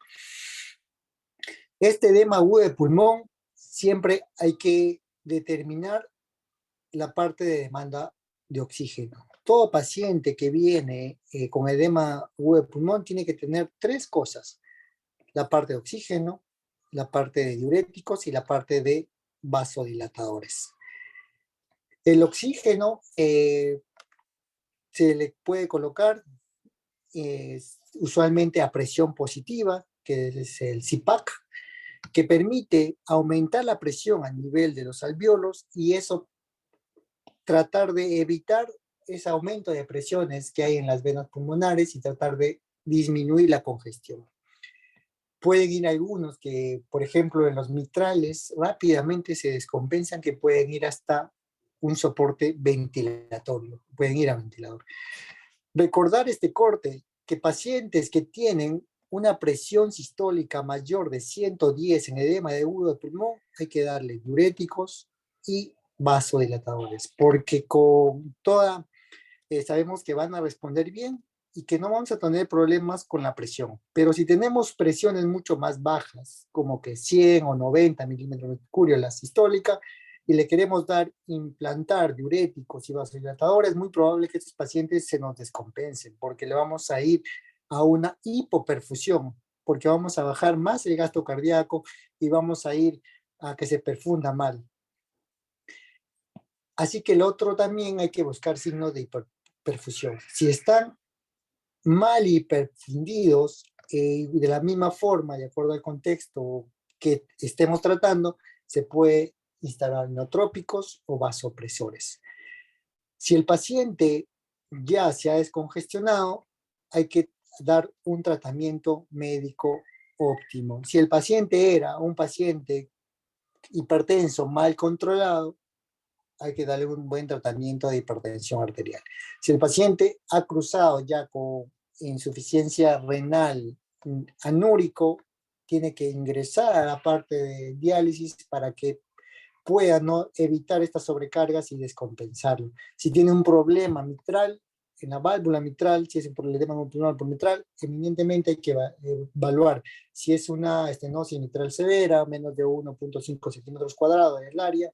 Este edema agudo de pulmón siempre hay que determinar la parte de demanda de oxígeno. Todo paciente que viene con edema agudo de pulmón tiene que tener tres cosas: la parte de oxígeno, la parte de diuréticos y la parte de vasodilatadores. El oxígeno se le puede colocar usualmente a presión positiva, que es el CPAP, que permite aumentar la presión a nivel de los alvéolos y eso tratar de evitar ese aumento de presiones que hay en las venas pulmonares y tratar de disminuir la congestión. Pueden ir algunos que, por ejemplo, en los mitrales rápidamente se descompensan, que pueden ir hasta un soporte ventilatorio, pueden ir a ventilador. Recordar este corte, que pacientes que tienen una presión sistólica mayor de 110 en edema de agudo de pulmón, hay que darle diuréticos y vasodilatadores, porque con toda, sabemos que van a responder bien y que no vamos a tener problemas con la presión. Pero si tenemos presiones mucho más bajas, como que 100 o 90 milímetros de mercurio en la sistólica, y le queremos implantar diuréticos y vasodilatadores, es muy probable que estos pacientes se nos descompensen, porque le vamos a ir a una hipoperfusión, porque vamos a bajar más el gasto cardíaco y vamos a ir a que se perfunda mal. Así que el otro también hay que buscar signos de hiperperfusión. Si están mal hiperfundidos, de la misma forma, de acuerdo al contexto que estemos tratando, se puede instalar neotrópicos o vasopresores. Si el paciente ya se ha descongestionado, hay que dar un tratamiento médico óptimo. Si el paciente era un paciente hipertenso mal controlado, hay que darle un buen tratamiento de hipertensión arterial. Si el paciente ha cruzado ya con insuficiencia renal anúrico, tiene que ingresar a la parte de diálisis para que pueda no evitar estas sobrecargas y descompensarlo. Si tiene un problema mitral, en la válvula mitral, si es un problema mitral, eminentemente hay que evaluar si es una estenosis mitral severa, menos de 1.5 centímetros cuadrados en el área.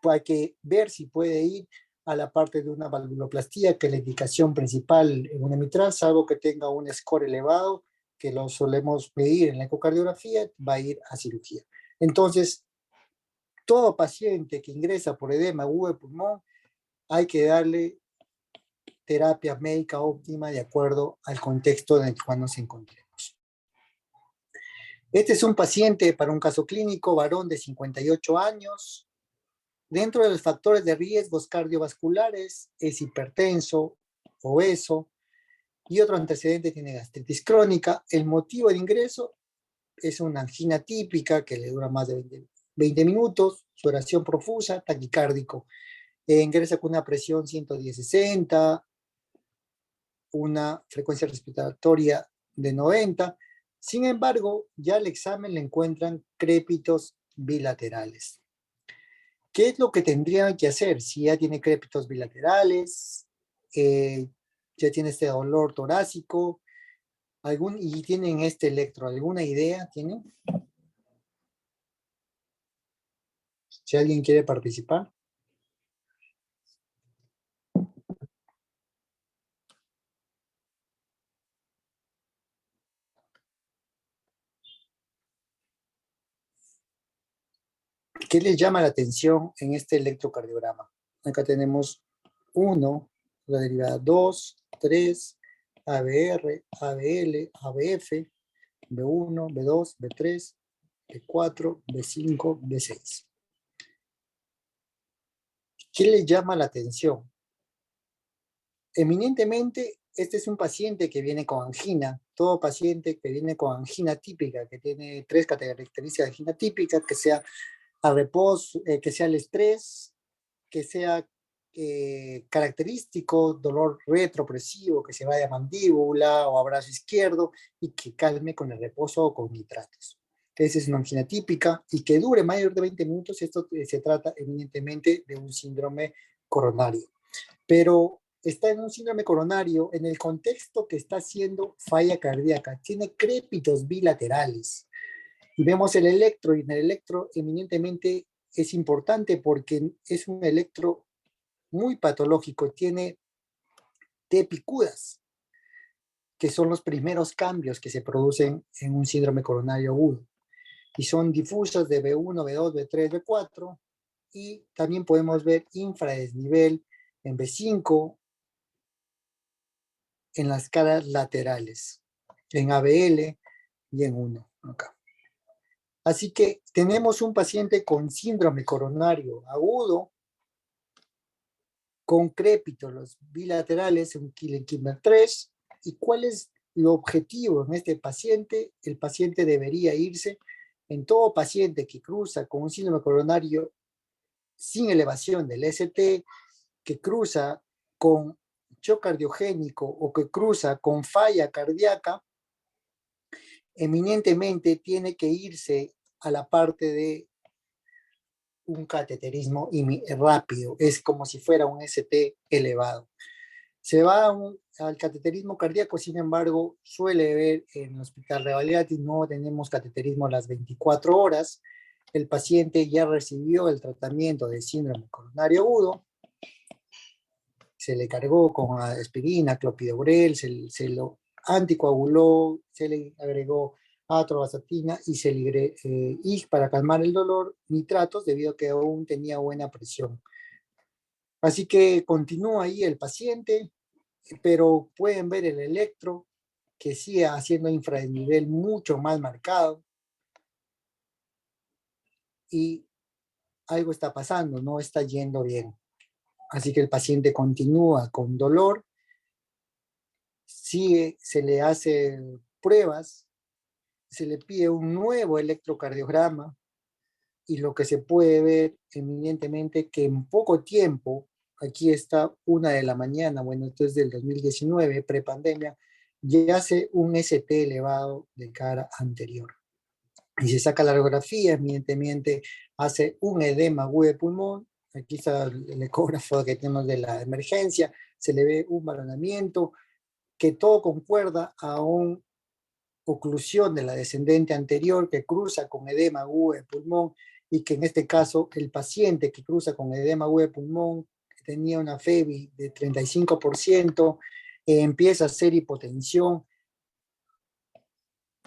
Hay que ver si puede ir a la parte de una valvuloplastía, que es la indicación principal en una mitral, salvo que tenga un score elevado, que lo solemos medir en la ecocardiografía, va a ir a cirugía. Entonces, todo paciente que ingresa por edema agudo de pulmón, hay que darle terapia médica óptima de acuerdo al contexto en el cual nos encontremos. Este es un paciente para un caso clínico, varón de 58 años. Dentro de los factores de riesgos cardiovasculares es hipertenso, obeso y otro antecedente tiene gastritis crónica. El motivo de ingreso es una angina típica que le dura más de 20 minutos, sudoración profusa, taquicárdico. Ingresa con una presión 110/60, una frecuencia respiratoria de 90. Sin embargo, ya al examen le encuentran crépitos bilaterales. ¿Qué es lo que tendrían que hacer si ya tiene crépitos bilaterales, ya tiene este dolor torácico, y tienen este electro? ¿Alguna idea tienen? Si alguien quiere participar. ¿Qué les llama la atención en este electrocardiograma? Acá tenemos 1, la derivada 2, 3, ABR, ABL, ABF, B1, B2, B3, B4, B5, B6. ¿Qué les llama la atención? Eminentemente, este es un paciente que viene con angina. Todo paciente que viene con angina típica, que tiene 3 características de angina típica, que sea a reposo, que sea el estrés, que sea característico, dolor retropresivo, que se vaya a mandíbula o a brazo izquierdo y que calme con el reposo o con nitratos. Esa es una angina típica y que dure mayor de 20 minutos. Esto se trata evidentemente de un síndrome coronario. Pero está en un síndrome coronario en el contexto que está haciendo falla cardíaca. Tiene crépitos bilaterales. Y vemos el electro, y en el electro eminentemente es importante porque es un electro muy patológico, tiene T picudas, que son los primeros cambios que se producen en un síndrome coronario agudo, y son difusas de B1, B2, B3, B4, y también podemos ver infradesnivel en B5, en las caras laterales, en ABL y en 1, acá. Así que tenemos un paciente con síndrome coronario agudo, con crépitos bilaterales, un Killen-Kimmer 3. ¿Y cuál es el objetivo en este paciente? El paciente debería irse, en todo paciente que cruza con un síndrome coronario sin elevación del ST, que cruza con shock cardiogénico o que cruza con falla cardíaca, eminentemente tiene que irse a la parte de un cateterismo rápido. Es como si fuera un ST elevado. Se va al cateterismo cardíaco, sin embargo, suele ver en el Hospital Revalidati, no tenemos cateterismo a las 24 horas. El paciente ya recibió el tratamiento de síndrome coronario agudo, se le cargó con aspirina, clopidogrel, se lo anticoaguló, se le agregó atorvastatina y para calmar el dolor, nitratos, debido a que aún tenía buena presión. Así que continúa ahí el paciente, pero pueden ver el electro que sigue haciendo infradesnivel mucho más marcado y algo está pasando, no está yendo bien. Así que el paciente continúa con dolor, se le hace pruebas, se le pide un nuevo electrocardiograma y lo que se puede ver eminentemente que en poco tiempo, aquí está 1 de la mañana, bueno, esto es del 2019, prepandemia, ya hace un ST elevado de cara anterior. Y se saca la radiografía, evidentemente hace un edema agudo de pulmón, aquí está el ecógrafo que tenemos de la emergencia, se le ve un balonamiento, que todo concuerda a una oclusión de la descendente anterior que cruza con edema agudo de pulmón, y que en este caso el paciente que cruza con edema agudo de pulmón, que tenía una FEBI de 35%, empieza a hacer hipotensión,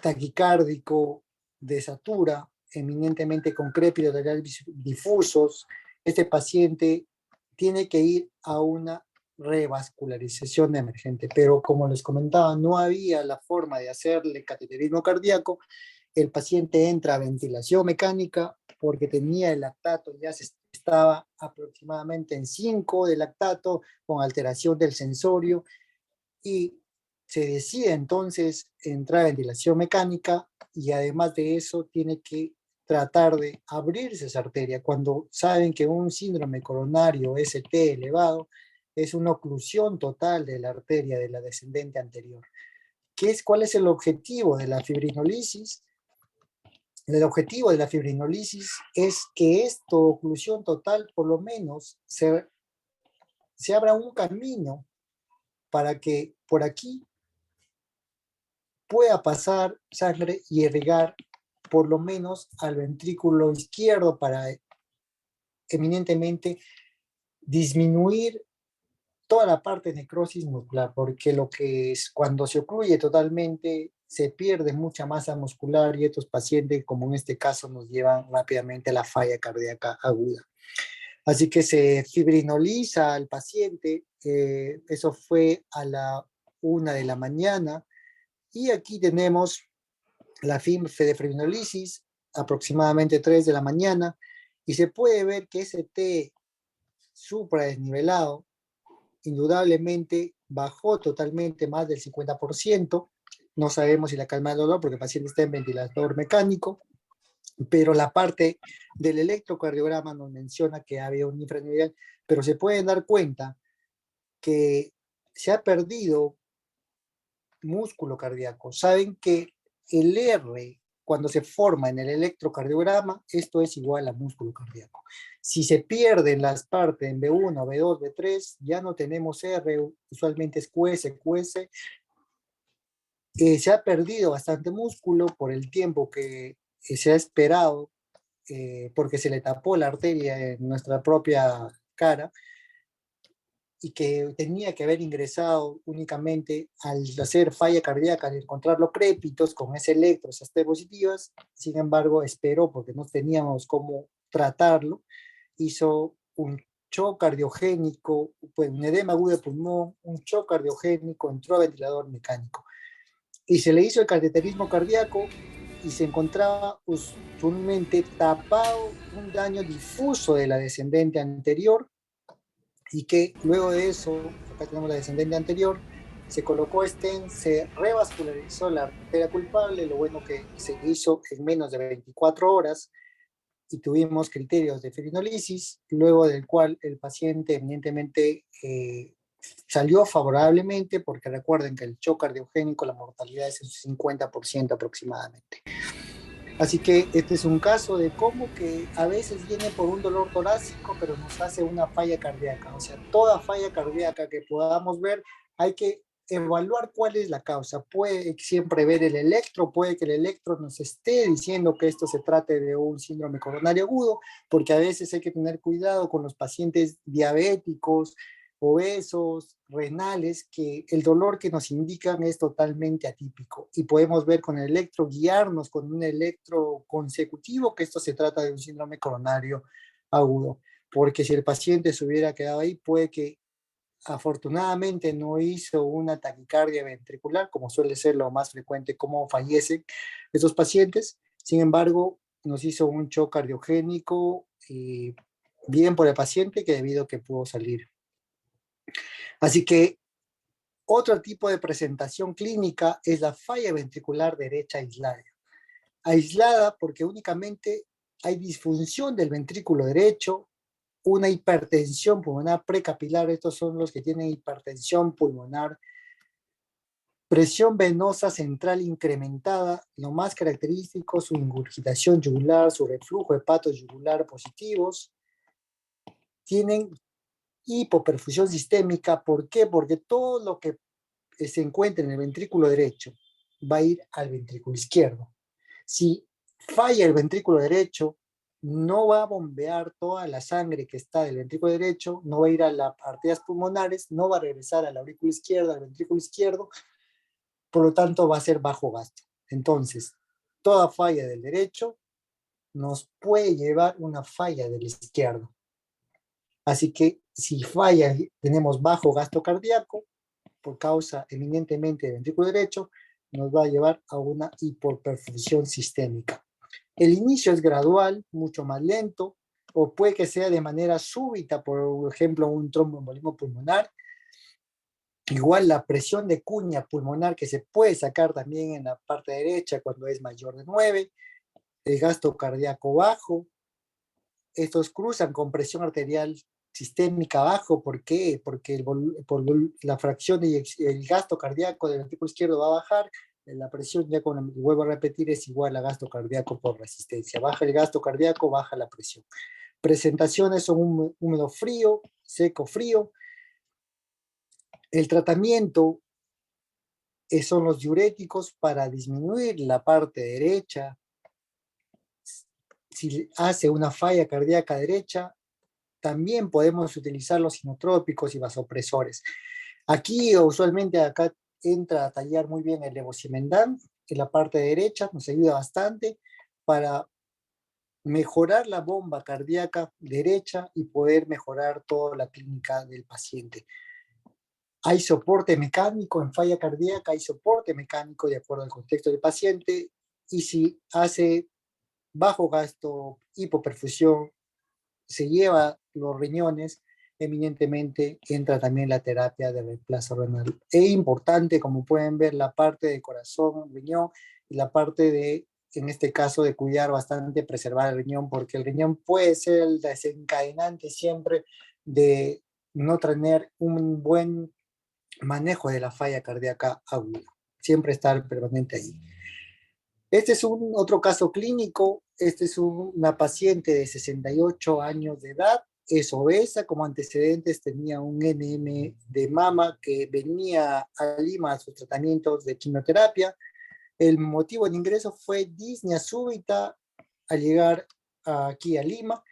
taquicárdico, desatura, eminentemente con crépitos laterales difusos. Este paciente tiene que ir a una revascularización emergente. Pero como les comentaba, no había la forma de hacerle cateterismo cardíaco. El paciente entra a ventilación mecánica porque tenía el lactato, ya se estaba aproximadamente en 5 de lactato con alteración del sensorio y se decide entonces entrar a ventilación mecánica y además de eso tiene que tratar de abrirse esa arteria cuando saben que un síndrome coronario ST elevado es una oclusión total de la arteria de la descendente anterior. ¿Cuál es el objetivo de la fibrinolisis? El objetivo de la fibrinolisis es que esta oclusión total por lo menos se abra un camino para que por aquí pueda pasar sangre y irrigar por lo menos al ventrículo izquierdo para eminentemente disminuir toda la parte de necrosis muscular, porque lo que es cuando se ocluye totalmente se pierde mucha masa muscular y estos pacientes, como en este caso, nos llevan rápidamente a la falla cardíaca aguda. Así que se fibrinoliza al paciente, eso fue a la 1 de la mañana, y aquí tenemos la fibrinolisis, aproximadamente 3 de la mañana, y se puede ver que ese T supradesnivelado indudablemente bajó totalmente más del 50%. No sabemos si la calma del dolor porque el paciente está en ventilador mecánico, pero la parte del electrocardiograma nos menciona que había un infranivel, pero se pueden dar cuenta que se ha perdido músculo cardíaco. Saben que el R, cuando se forma en el electrocardiograma, esto es igual a músculo cardíaco. Si se pierden las partes en B1, B2, B3, ya no tenemos R, usualmente es QS, QS. Se ha perdido bastante músculo por el tiempo que se ha esperado, porque se le tapó la arteria en nuestra propia cara, y que tenía que haber ingresado únicamente al hacer falla cardíaca, al encontrarlo crépitos con ese electros T positivas. Sin embargo, esperó porque no teníamos cómo tratarlo, hizo un shock cardiogénico, pues un edema agudo de pulmón, un shock cardiogénico, entró a ventilador mecánico y se le hizo el cateterismo cardíaco y se encontraba usualmente tapado un daño difuso de la descendente anterior, y que luego de eso, acá tenemos la descendente anterior, se colocó stent, se revascularizó la arteria culpable, lo bueno que se hizo en menos de 24 horas y tuvimos criterios de fibrinolisis, luego del cual el paciente evidentemente salió favorablemente, porque recuerden que el shock cardiogénico, la mortalidad es un 50% aproximadamente. Así que este es un caso de cómo que a veces viene por un dolor torácico, pero nos hace una falla cardíaca. O sea, toda falla cardíaca que podamos ver, hay que evaluar cuál es la causa. Puede siempre ver el electro, puede que el electro nos esté diciendo que esto se trate de un síndrome coronario agudo, porque a veces hay que tener cuidado con los pacientes diabéticos, obesos, renales, que el dolor que nos indican es totalmente atípico y podemos ver con el electro, guiarnos con un electro consecutivo que esto se trata de un síndrome coronario agudo, porque si el paciente se hubiera quedado ahí, puede que afortunadamente no hizo una taquicardia ventricular, como suele ser lo más frecuente, como fallecen estos pacientes. Sin embargo, nos hizo un shock cardiogénico y bien por el paciente que debido a que pudo salir. Así que otro tipo de presentación clínica es la falla ventricular derecha aislada. Aislada porque únicamente hay disfunción del ventrículo derecho, una hipertensión pulmonar precapilar, estos son los que tienen hipertensión pulmonar, presión venosa central incrementada, lo más característico, su ingurgitación yugular, su reflujo hepato-yugular positivos, tienen hipoperfusión sistémica. ¿Por qué? Porque todo lo que se encuentra en el ventrículo derecho va a ir al ventrículo izquierdo. Si falla el ventrículo derecho, no va a bombear toda la sangre que está del ventrículo derecho, no va a ir a las arterias pulmonares, no va a regresar a la aurícula izquierda, al ventrículo izquierdo, por lo tanto va a ser bajo gasto. Entonces, toda falla del derecho nos puede llevar una falla del izquierdo. Así que si falla, tenemos bajo gasto cardíaco, por causa eminentemente del ventrículo derecho, nos va a llevar a una hipoperfusión sistémica. El inicio es gradual, mucho más lento, o puede que sea de manera súbita, por ejemplo, un tromboembolismo pulmonar. Igual la presión de cuña pulmonar que se puede sacar también en la parte derecha cuando es mayor de 9, el gasto cardíaco bajo, estos cruzan con presión arterial sistémica bajo. ¿Por qué? Porque la fracción y el gasto cardíaco del ventrículo izquierdo va a bajar, la presión, ya como vuelvo a repetir, es igual a gasto cardíaco por resistencia. Baja el gasto cardíaco, baja la presión. Presentaciones son húmedo frío, seco frío. El tratamiento son los diuréticos para disminuir la parte derecha. Si hace una falla cardíaca derecha, también podemos utilizar los inotrópicos y vasopresores. Aquí, usualmente, acá entra a tallar muy bien el levosimendan en la parte derecha, nos ayuda bastante para mejorar la bomba cardíaca derecha y poder mejorar toda la clínica del paciente. Hay soporte mecánico en falla cardíaca, hay soporte mecánico de acuerdo al contexto del paciente, y si hace bajo gasto, hipoperfusión, se lleva los riñones, eminentemente entra también la terapia de reemplazo renal. Es importante, como pueden ver, la parte de corazón, riñón, y la parte de, en este caso, de cuidar bastante, preservar el riñón, porque el riñón puede ser el desencadenante siempre de no tener un buen manejo de la falla cardíaca aguda. Siempre estar permanente ahí. Este es un otro caso clínico. Este es una paciente de 68 años de edad, es obesa, como antecedentes tenía un NM de mama que venía a Lima a sus tratamientos de quimioterapia. El motivo de ingreso fue disnea súbita al llegar aquí a Lima,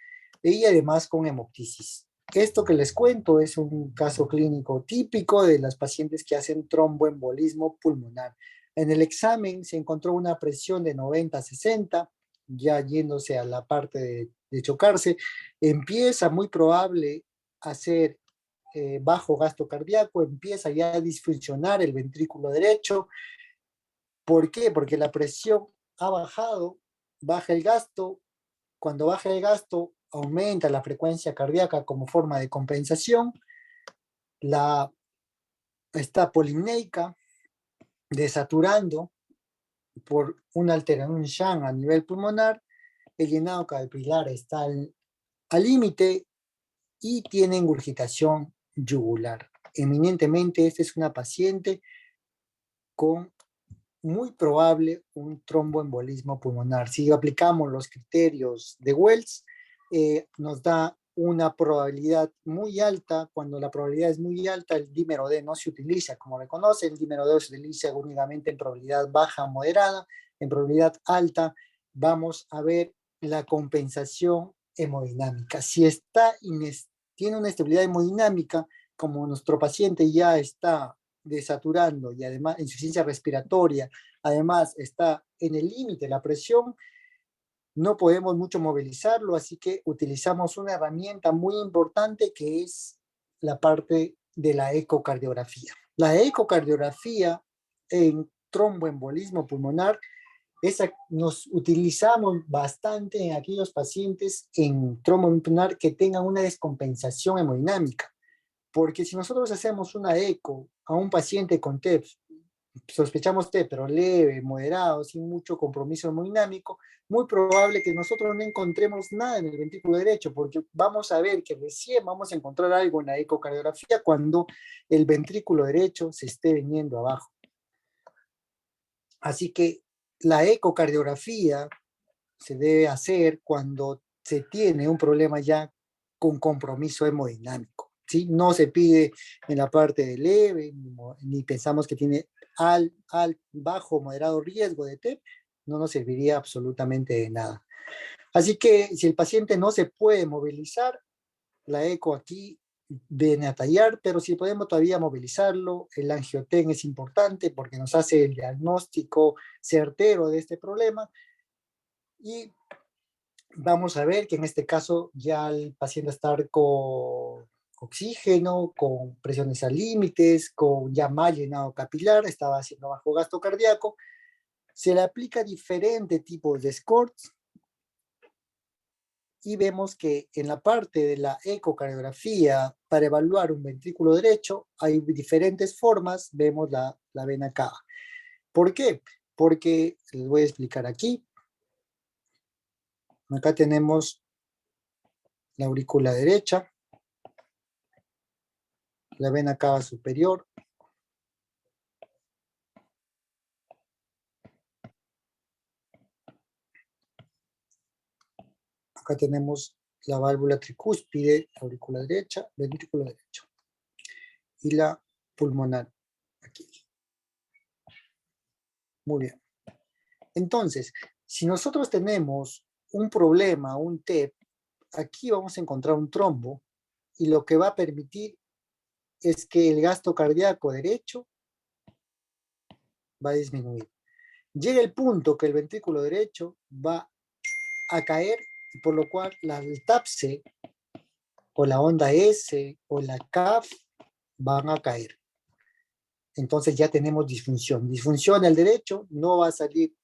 y además con hemoptisis. Esto que les cuento es un caso clínico típico de las pacientes que hacen tromboembolismo pulmonar. En el examen se encontró una presión de 90-60, ya yéndose a la parte de chocarse. Empieza muy probable a ser bajo gasto cardíaco, empieza ya a disfuncionar el ventrículo derecho. ¿Por qué? Porque la presión ha bajado, baja el gasto. Cuando baja el gasto, aumenta la frecuencia cardíaca como forma de compensación. Está polimneica, desaturando por una alteración Shan a nivel pulmonar. El llenado capilar está al límite y tiene ingurgitación yugular. Eminentemente, esta es una paciente con muy probable un tromboembolismo pulmonar. Si aplicamos los criterios de Wells, nos da una probabilidad muy alta. Cuando la probabilidad es muy alta, el dímero D no se utiliza como reconoce. El dímero D se utiliza únicamente en probabilidad baja o moderada. En probabilidad alta vamos a ver la compensación hemodinámica. Si tiene una estabilidad hemodinámica, como nuestro paciente ya está desaturando y además insuficiencia respiratoria, además está en el límite de la presión, no podemos mucho movilizarlo, así que utilizamos una herramienta muy importante que es la parte de la ecocardiografía. La ecocardiografía en tromboembolismo pulmonar, nos utilizamos bastante en aquellos pacientes en tromboembolismo pulmonar que tengan una descompensación hemodinámica. Porque si nosotros hacemos una eco a un paciente con TEP, sospechamos TEP, pero leve, moderado, sin mucho compromiso hemodinámico, muy probable que nosotros no encontremos nada en el ventrículo derecho, porque vamos a ver que recién vamos a encontrar algo en la ecocardiografía cuando el ventrículo derecho se esté viniendo abajo. Así que la ecocardiografía se debe hacer cuando se tiene un problema ya con compromiso hemodinámico. ¿Sí? No se pide en la parte de leve, ni pensamos que tiene bajo, moderado riesgo de TEP, no nos serviría absolutamente de nada. Así que si el paciente no se puede movilizar, la eco aquí viene a tallar, pero si podemos todavía movilizarlo, el angioten es importante porque nos hace el diagnóstico certero de este problema, y vamos a ver que en este caso ya el paciente está con oxígeno, con presiones al límites, con ya mal llenado capilar, estaba haciendo bajo gasto cardíaco. Se le aplica diferentes tipos de scores y vemos que en la parte de la ecocardiografía para evaluar un ventrículo derecho hay diferentes formas, vemos la vena cava. ¿Por qué? Porque les voy a explicar aquí. Acá tenemos la aurícula derecha, la vena cava superior, acá tenemos la válvula tricúspide, aurícula derecha, ventrículo derecho, y la pulmonar aquí. Muy bien. Entonces, si nosotros tenemos un problema, un TEP, aquí vamos a encontrar un trombo, y lo que va a permitir es que el gasto cardíaco derecho va a disminuir. Llega el punto que el ventrículo derecho va a caer, por lo cual el TAPSE o la onda S o la CAF van a caer. Entonces ya tenemos disfunción. Disfunción del derecho, no va a salir,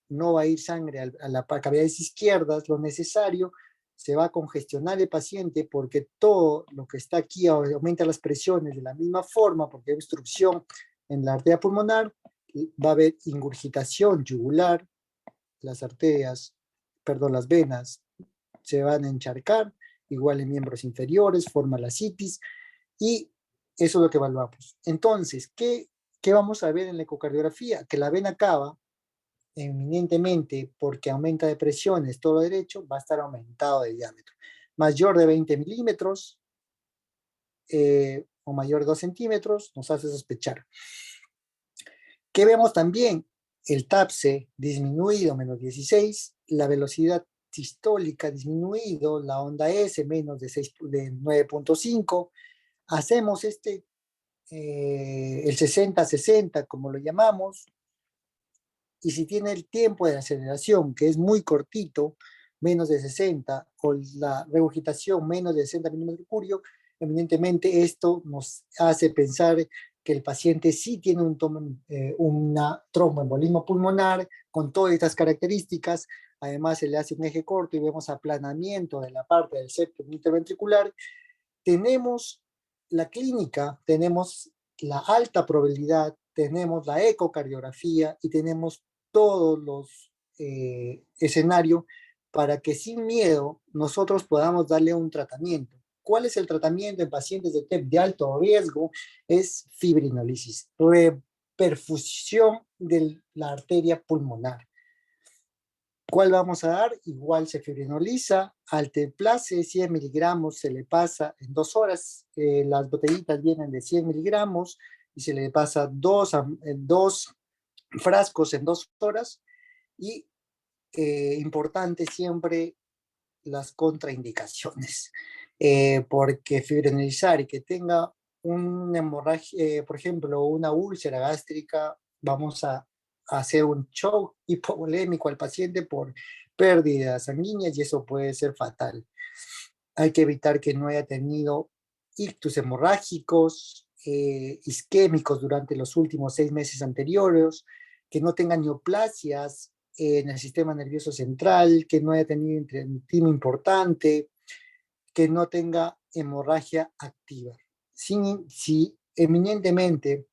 no va a ir sangre a la cavidades izquierdas, lo necesario, se va a congestionar el paciente porque todo lo que está aquí aumenta las presiones de la misma forma porque hay obstrucción en la arteria pulmonar, va a haber ingurgitación yugular, las arterias, perdón, las venas se van a encharcar, igual en miembros inferiores, forma la citis, y eso es lo que evaluamos. Entonces, ¿qué vamos a ver en la ecocardiografía? Que la vena cava, eminentemente, porque aumenta de presiones todo derecho, va a estar aumentado de diámetro. Mayor de 20 milímetros o mayor de 2 centímetros nos hace sospechar. ¿Qué vemos también? El TAPSE disminuido, menos 16, la velocidad sistólica disminuido, la onda S menos de 9.5. Hacemos el 60-60, como lo llamamos, y si tiene el tiempo de aceleración, que es muy cortito, menos de 60, o la regurgitación menos de 60 milímetros de mercurio, evidentemente esto nos hace pensar que el paciente sí tiene una tromboembolismo pulmonar con todas estas características. Además, se le hace un eje corto y vemos aplanamiento de la parte del septum interventricular. Tenemos la clínica, tenemos la alta probabilidad, tenemos la ecocardiografía y tenemos todos los escenarios para que sin miedo nosotros podamos darle un tratamiento. ¿Cuál es el tratamiento en pacientes de TEP de alto riesgo? Es fibrinólisis, perfusión de la arteria pulmonar. ¿Cuál vamos a dar? Igual se fibrinoliza, alteplase, 100 miligramos, se le pasa en 2 horas. Las botellitas vienen de 100 miligramos y se le pasa dos frascos en 2 horas. Y importante siempre las contraindicaciones, porque fibrinolizar y que tenga una hemorragia, por ejemplo, una úlcera gástrica, vamos a hacer un shock hipovolémico al paciente por pérdidas sanguíneas y eso puede ser fatal. Hay que evitar que no haya tenido ictus hemorrágicos, isquémicos durante los últimos 6 meses anteriores, que no tenga neoplasias en el sistema nervioso central, que no haya tenido intestino importante, que no tenga hemorragia activa. Si eminentemente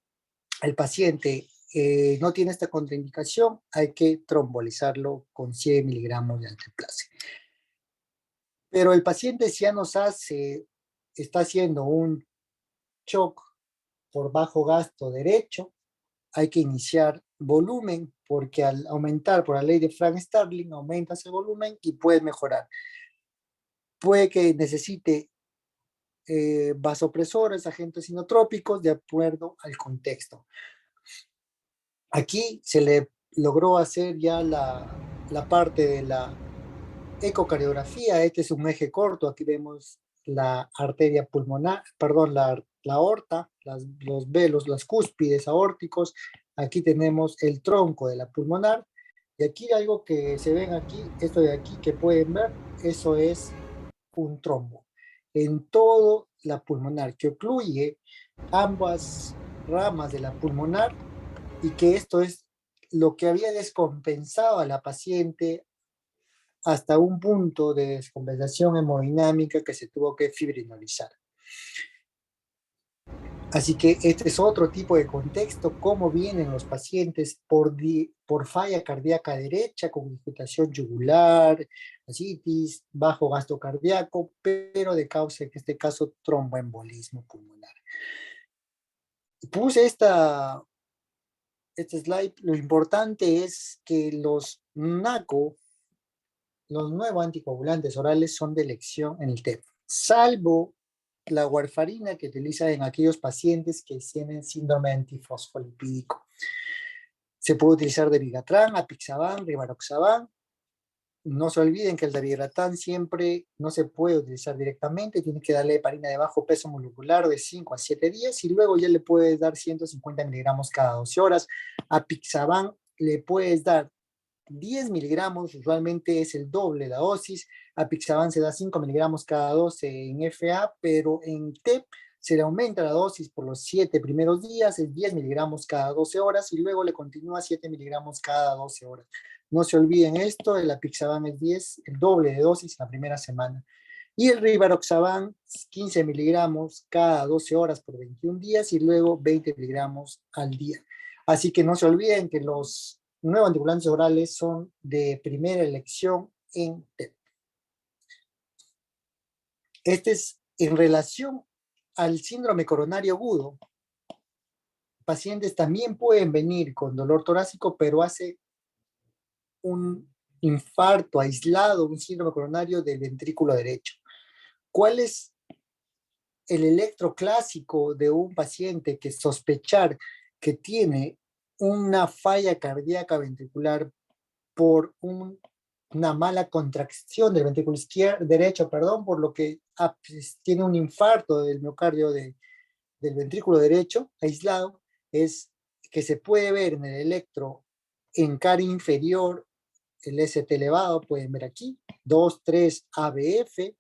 el paciente no tiene esta contraindicación, hay que trombolizarlo con 100 miligramos de alteplase. Pero el paciente si ya está haciendo un shock por bajo gasto derecho, hay que iniciar volumen, porque al aumentar por la ley de Frank-Starling, aumentas el volumen y puedes mejorar. Puede que necesite vasopresores, agentes inotrópicos, de acuerdo al contexto. Aquí se le logró hacer ya la parte de la ecocardiografía. Este es un eje corto, aquí vemos la arteria pulmonar, perdón, la aorta, los velos, las cúspides aórticos. Aquí tenemos el tronco de la pulmonar. Y aquí algo que se ven aquí, esto de aquí que pueden ver, eso es un trombo. En todo la pulmonar, que ocluye ambas ramas de la pulmonar y que esto es lo que había descompensado a la paciente hasta un punto de descompensación hemodinámica que se tuvo que fibrinolizar. Así que este es otro tipo de contexto, cómo vienen los pacientes por falla cardíaca derecha, con dificultación yugular, ascitis, bajo gasto cardíaco, pero de causa, en este caso, tromboembolismo pulmonar. Puse este slide. Lo importante es que los NACO, los nuevos anticoagulantes orales, son de elección en el TEP, salvo la warfarina que utiliza en aquellos pacientes que tienen síndrome antifosfolipídico. Se puede utilizar dabigatran, apixaban, rivaroxaban. No se olviden que el dabigatran siempre no se puede utilizar directamente, tiene que darle heparina de bajo peso molecular de 5 a 7 días y luego ya le puedes dar 150 miligramos cada 12 horas. Apixaban le puedes dar 10 miligramos, usualmente es el doble la dosis. Apixaban se da 5 miligramos cada 12 en FA, pero en TEP se le aumenta la dosis por los 7 primeros días, es 10 miligramos cada 12 horas y luego le continúa 7 miligramos cada 12 horas. No se olviden esto, el apixaban es 10, el doble de dosis la primera semana. Y el rivaroxaban, 15 miligramos cada 12 horas por 21 días y luego 20 miligramos al día. Así que no se olviden que los nuevos anticoagulantes orales son de primera elección en TEP. Este es en relación al síndrome coronario agudo. Pacientes también pueden venir con dolor torácico, pero hace un infarto aislado, un síndrome coronario del ventrículo derecho. ¿Cuál es el electro clásico de un paciente que sospechar que tiene una falla cardíaca ventricular por una mala contracción del ventrículo derecho, por lo que tiene un infarto del miocardio del ventrículo derecho aislado? Es que se puede ver en el electro en cara inferior el ST elevado, pueden ver aquí, 2, 3 ABF,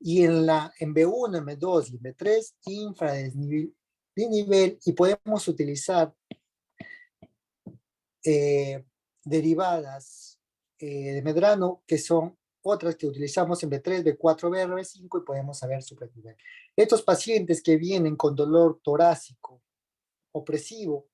y en B1, M2 y B3, infradesnivel, y podemos utilizar derivadas de Medrano, que son otras que utilizamos en B3, B4, BR5 y podemos saber su prednivel. Estos pacientes que vienen con dolor torácico opresivo,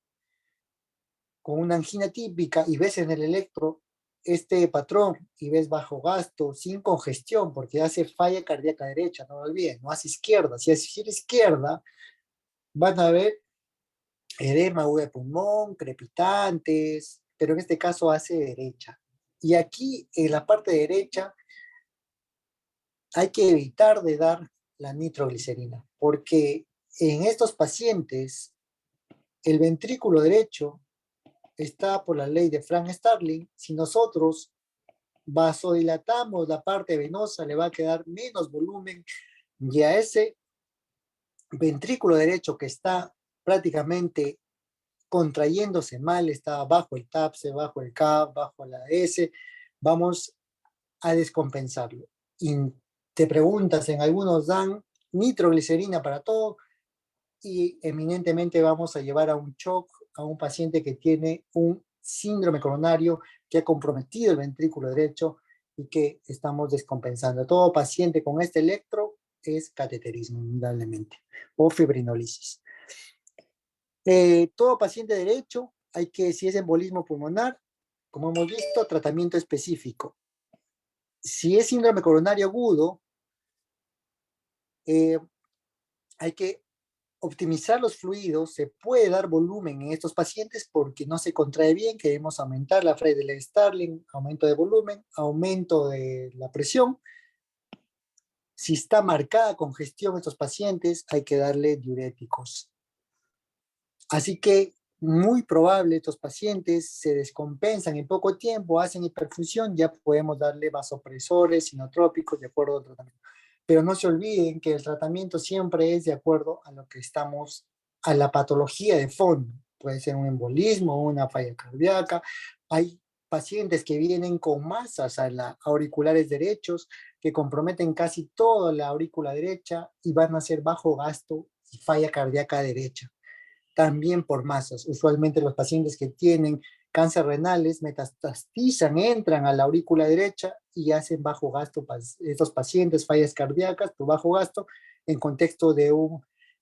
con una angina típica y ves en el electro este patrón y ves bajo gasto, sin congestión, porque hace falla cardíaca derecha, no lo olviden, no hace izquierda. Si es izquierda, van a ver edema de pulmón, crepitantes, pero en este caso hace derecha. Y aquí, en la parte derecha, hay que evitar de dar la nitroglicerina, porque en estos pacientes, el ventrículo derecho está por la ley de Frank-Starling. Si nosotros vasodilatamos la parte venosa, le va a quedar menos volumen y a ese ventrículo derecho que está prácticamente contrayéndose mal, está bajo el TAPSE, bajo el CAP, bajo la S, vamos a descompensarlo. Y te preguntas, en algunos dan nitroglicerina para todo y eminentemente vamos a llevar a un shock a un paciente que tiene un síndrome coronario que ha comprometido el ventrículo derecho y que estamos descompensando. Todo paciente con este electro es cateterismo, indudablemente, o fibrinolisis. Todo paciente derecho, si es embolismo pulmonar, como hemos visto, tratamiento específico. Si es síndrome coronario agudo, hay que optimizar los fluidos. Se puede dar volumen en estos pacientes porque no se contrae bien. Queremos aumentar la Frey-de-Starling, aumento de volumen, aumento de la presión. Si está marcada congestión en estos pacientes, hay que darle diuréticos. Así que muy probable estos pacientes se descompensan en poco tiempo, hacen hiperfusión, ya podemos darle vasopresores, sinotrópicos de acuerdo al tratamiento. Pero no se olviden que el tratamiento siempre es de acuerdo a lo que a la patología de fondo. Puede ser un embolismo, una falla cardíaca. Hay pacientes que vienen con masas a la auriculares derechos, que comprometen casi toda la aurícula derecha y van a ser bajo gasto y falla cardíaca derecha. También por masas. Usualmente los pacientes que tienen cáncer renales metastazizan, entran a la aurícula derecha y hacen bajo gasto. Estos pacientes, fallas cardíacas por bajo gasto, en contexto de un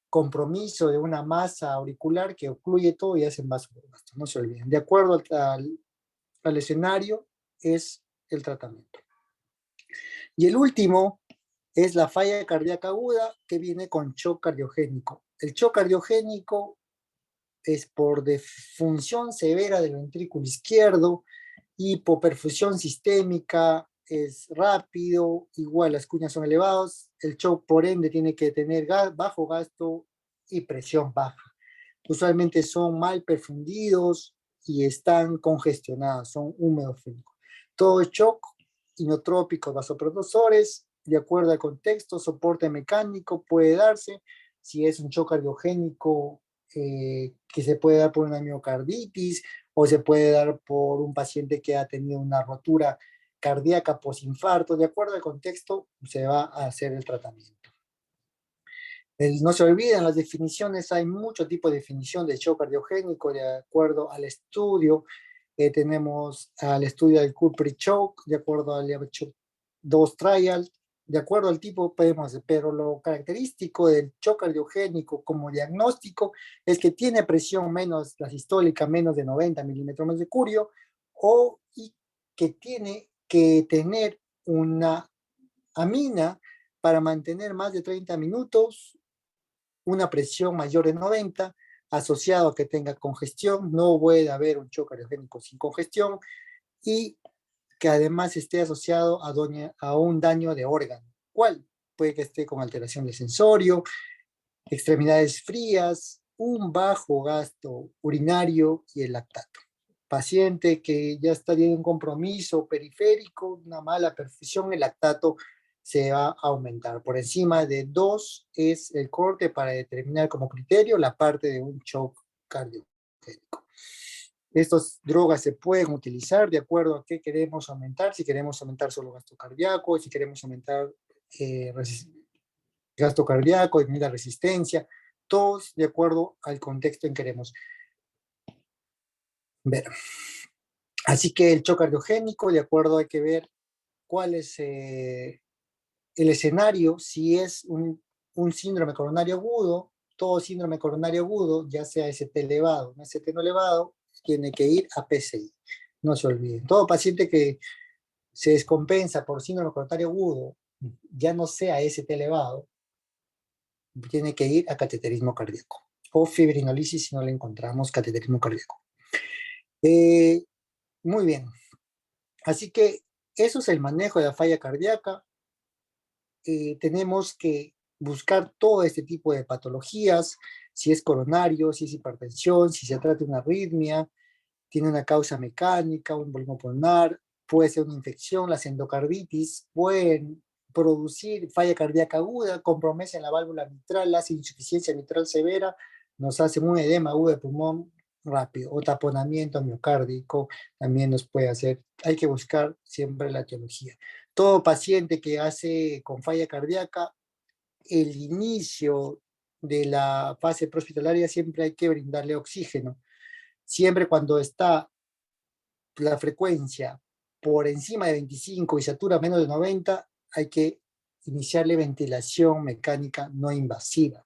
compromiso de una masa auricular que ocluye todo y hacen bajo gasto. No se olviden. De acuerdo al escenario, es el tratamiento. Y el último es la falla cardíaca aguda que viene con shock cardiogénico. El shock cardiogénico es por defunción severa del ventrículo izquierdo, hipoperfusión sistémica, es rápido, igual las cuñas son elevadas, el shock por ende tiene que tener bajo gasto y presión baja. Usualmente son mal perfundidos y están congestionados, son húmedos. Todo shock, inotrópicos, vasopresores, de acuerdo al contexto, soporte mecánico puede darse, si es un shock cardiogénico que se puede dar por una miocarditis o se puede dar por un paciente que ha tenido una rotura cardíaca posinfarto, de acuerdo al contexto se va a hacer el tratamiento. No se olviden las definiciones, hay mucho tipo de definición de shock cardiogénico de acuerdo al estudio. Tenemos al estudio del Culprit-Shock, de acuerdo al Shock 2 Trial, de acuerdo al tipo podemos hacer, pero lo característico del shock cardiogénico como diagnóstico es que tiene presión menos, la sistólica menos de 90 milímetros de mercurio, y que tiene que tener una amina para mantener más de 30 minutos, una presión mayor de 90, asociado a que tenga congestión, no puede haber un shock cardiogénico sin congestión, y que además esté asociado a un daño de órgano. ¿Cuál? Puede que esté con alteración de sensorio, extremidades frías, un bajo gasto urinario y el lactato. Paciente que ya está teniendo un compromiso periférico, una mala perfusión, el lactato se va a aumentar. Por encima de 2 es el corte para determinar como criterio la parte de un shock cardiogénico. Estas drogas se pueden utilizar de acuerdo a qué queremos aumentar, si queremos aumentar solo gasto cardíaco, si queremos aumentar gasto cardíaco, disminuir la resistencia, todos de acuerdo al contexto en que queremos ver. Así que el shock cardiogénico, de acuerdo hay que ver cuál es el escenario, si es un síndrome coronario agudo, todo síndrome coronario agudo, ya sea ST elevado, un ST no elevado, tiene que ir a PCI. No se olviden. Todo paciente que se descompensa por síndrome coronario agudo, ya no sea ST elevado, tiene que ir a cateterismo cardíaco. O fibrinolisis si no le encontramos cateterismo cardíaco. Muy bien. Así que eso es el manejo de la falla cardíaca. Tenemos que buscar todo este tipo de patologías, si es coronario, si es hipertensión, si se trata de una arritmia, tiene una causa mecánica, un volumen pulmonar, puede ser una infección, las endocarditis pueden producir falla cardíaca aguda, comprometen la válvula mitral, la insuficiencia mitral severa, nos hace un edema agudo de pulmón rápido, o taponamiento miocárdico también nos puede hacer. Hay que buscar siempre la etiología. Todo paciente que hace con falla cardíaca, el inicio de la fase prehospitalaria siempre hay que brindarle oxígeno. Siempre cuando está la frecuencia por encima de 25 y satura menos de 90, hay que iniciarle ventilación mecánica no invasiva.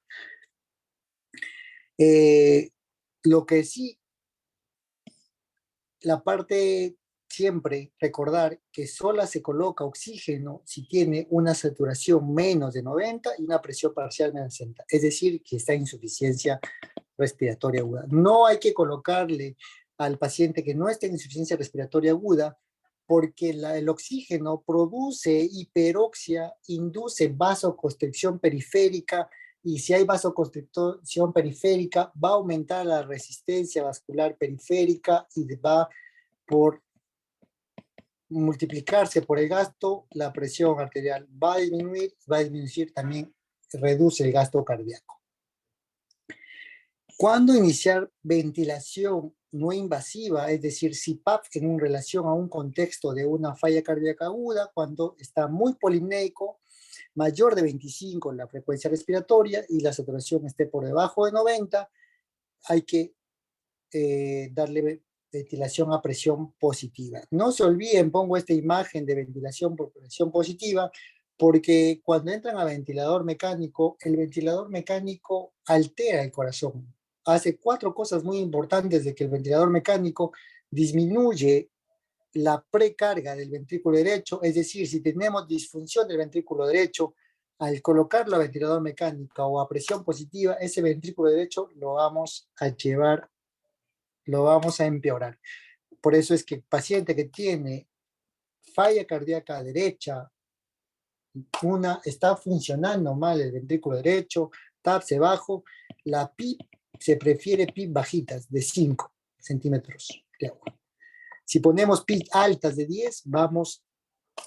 Lo que sí, la parte siempre recordar que sola se coloca oxígeno si tiene una saturación menos de 90 y una presión parcial menos de 60, es decir, que está en insuficiencia respiratoria aguda. No hay que colocarle al paciente que no esté en insuficiencia respiratoria aguda porque el oxígeno produce hiperoxia, induce vasoconstricción periférica, y si hay vasoconstricción periférica va a aumentar la resistencia vascular periférica y va por multiplicarse por el gasto, la presión arterial va a disminuir también, reduce el gasto cardíaco. ¿Cuándo iniciar ventilación no invasiva, es decir, CPAP, en relación a un contexto de una falla cardíaca aguda? Cuando está muy polimnéico, mayor de 25 la frecuencia respiratoria y la saturación esté por debajo de 90, hay que darle ventilación a presión positiva. No se olviden, pongo esta imagen de ventilación por presión positiva, porque cuando entran a ventilador mecánico, el ventilador mecánico altera el corazón. Hace 4 cosas muy importantes de que el ventilador mecánico disminuye la precarga del ventrículo derecho, es decir, si tenemos disfunción del ventrículo derecho, al colocarlo a ventilador mecánico o a presión positiva, ese ventrículo derecho lo vamos a empeorar. Por eso es que el paciente que tiene falla cardíaca derecha, está funcionando mal el ventrículo derecho, TAPSE bajo, la PIP se prefiere PIP bajitas de 5 centímetros de agua. Si ponemos PIP altas de 10, vamos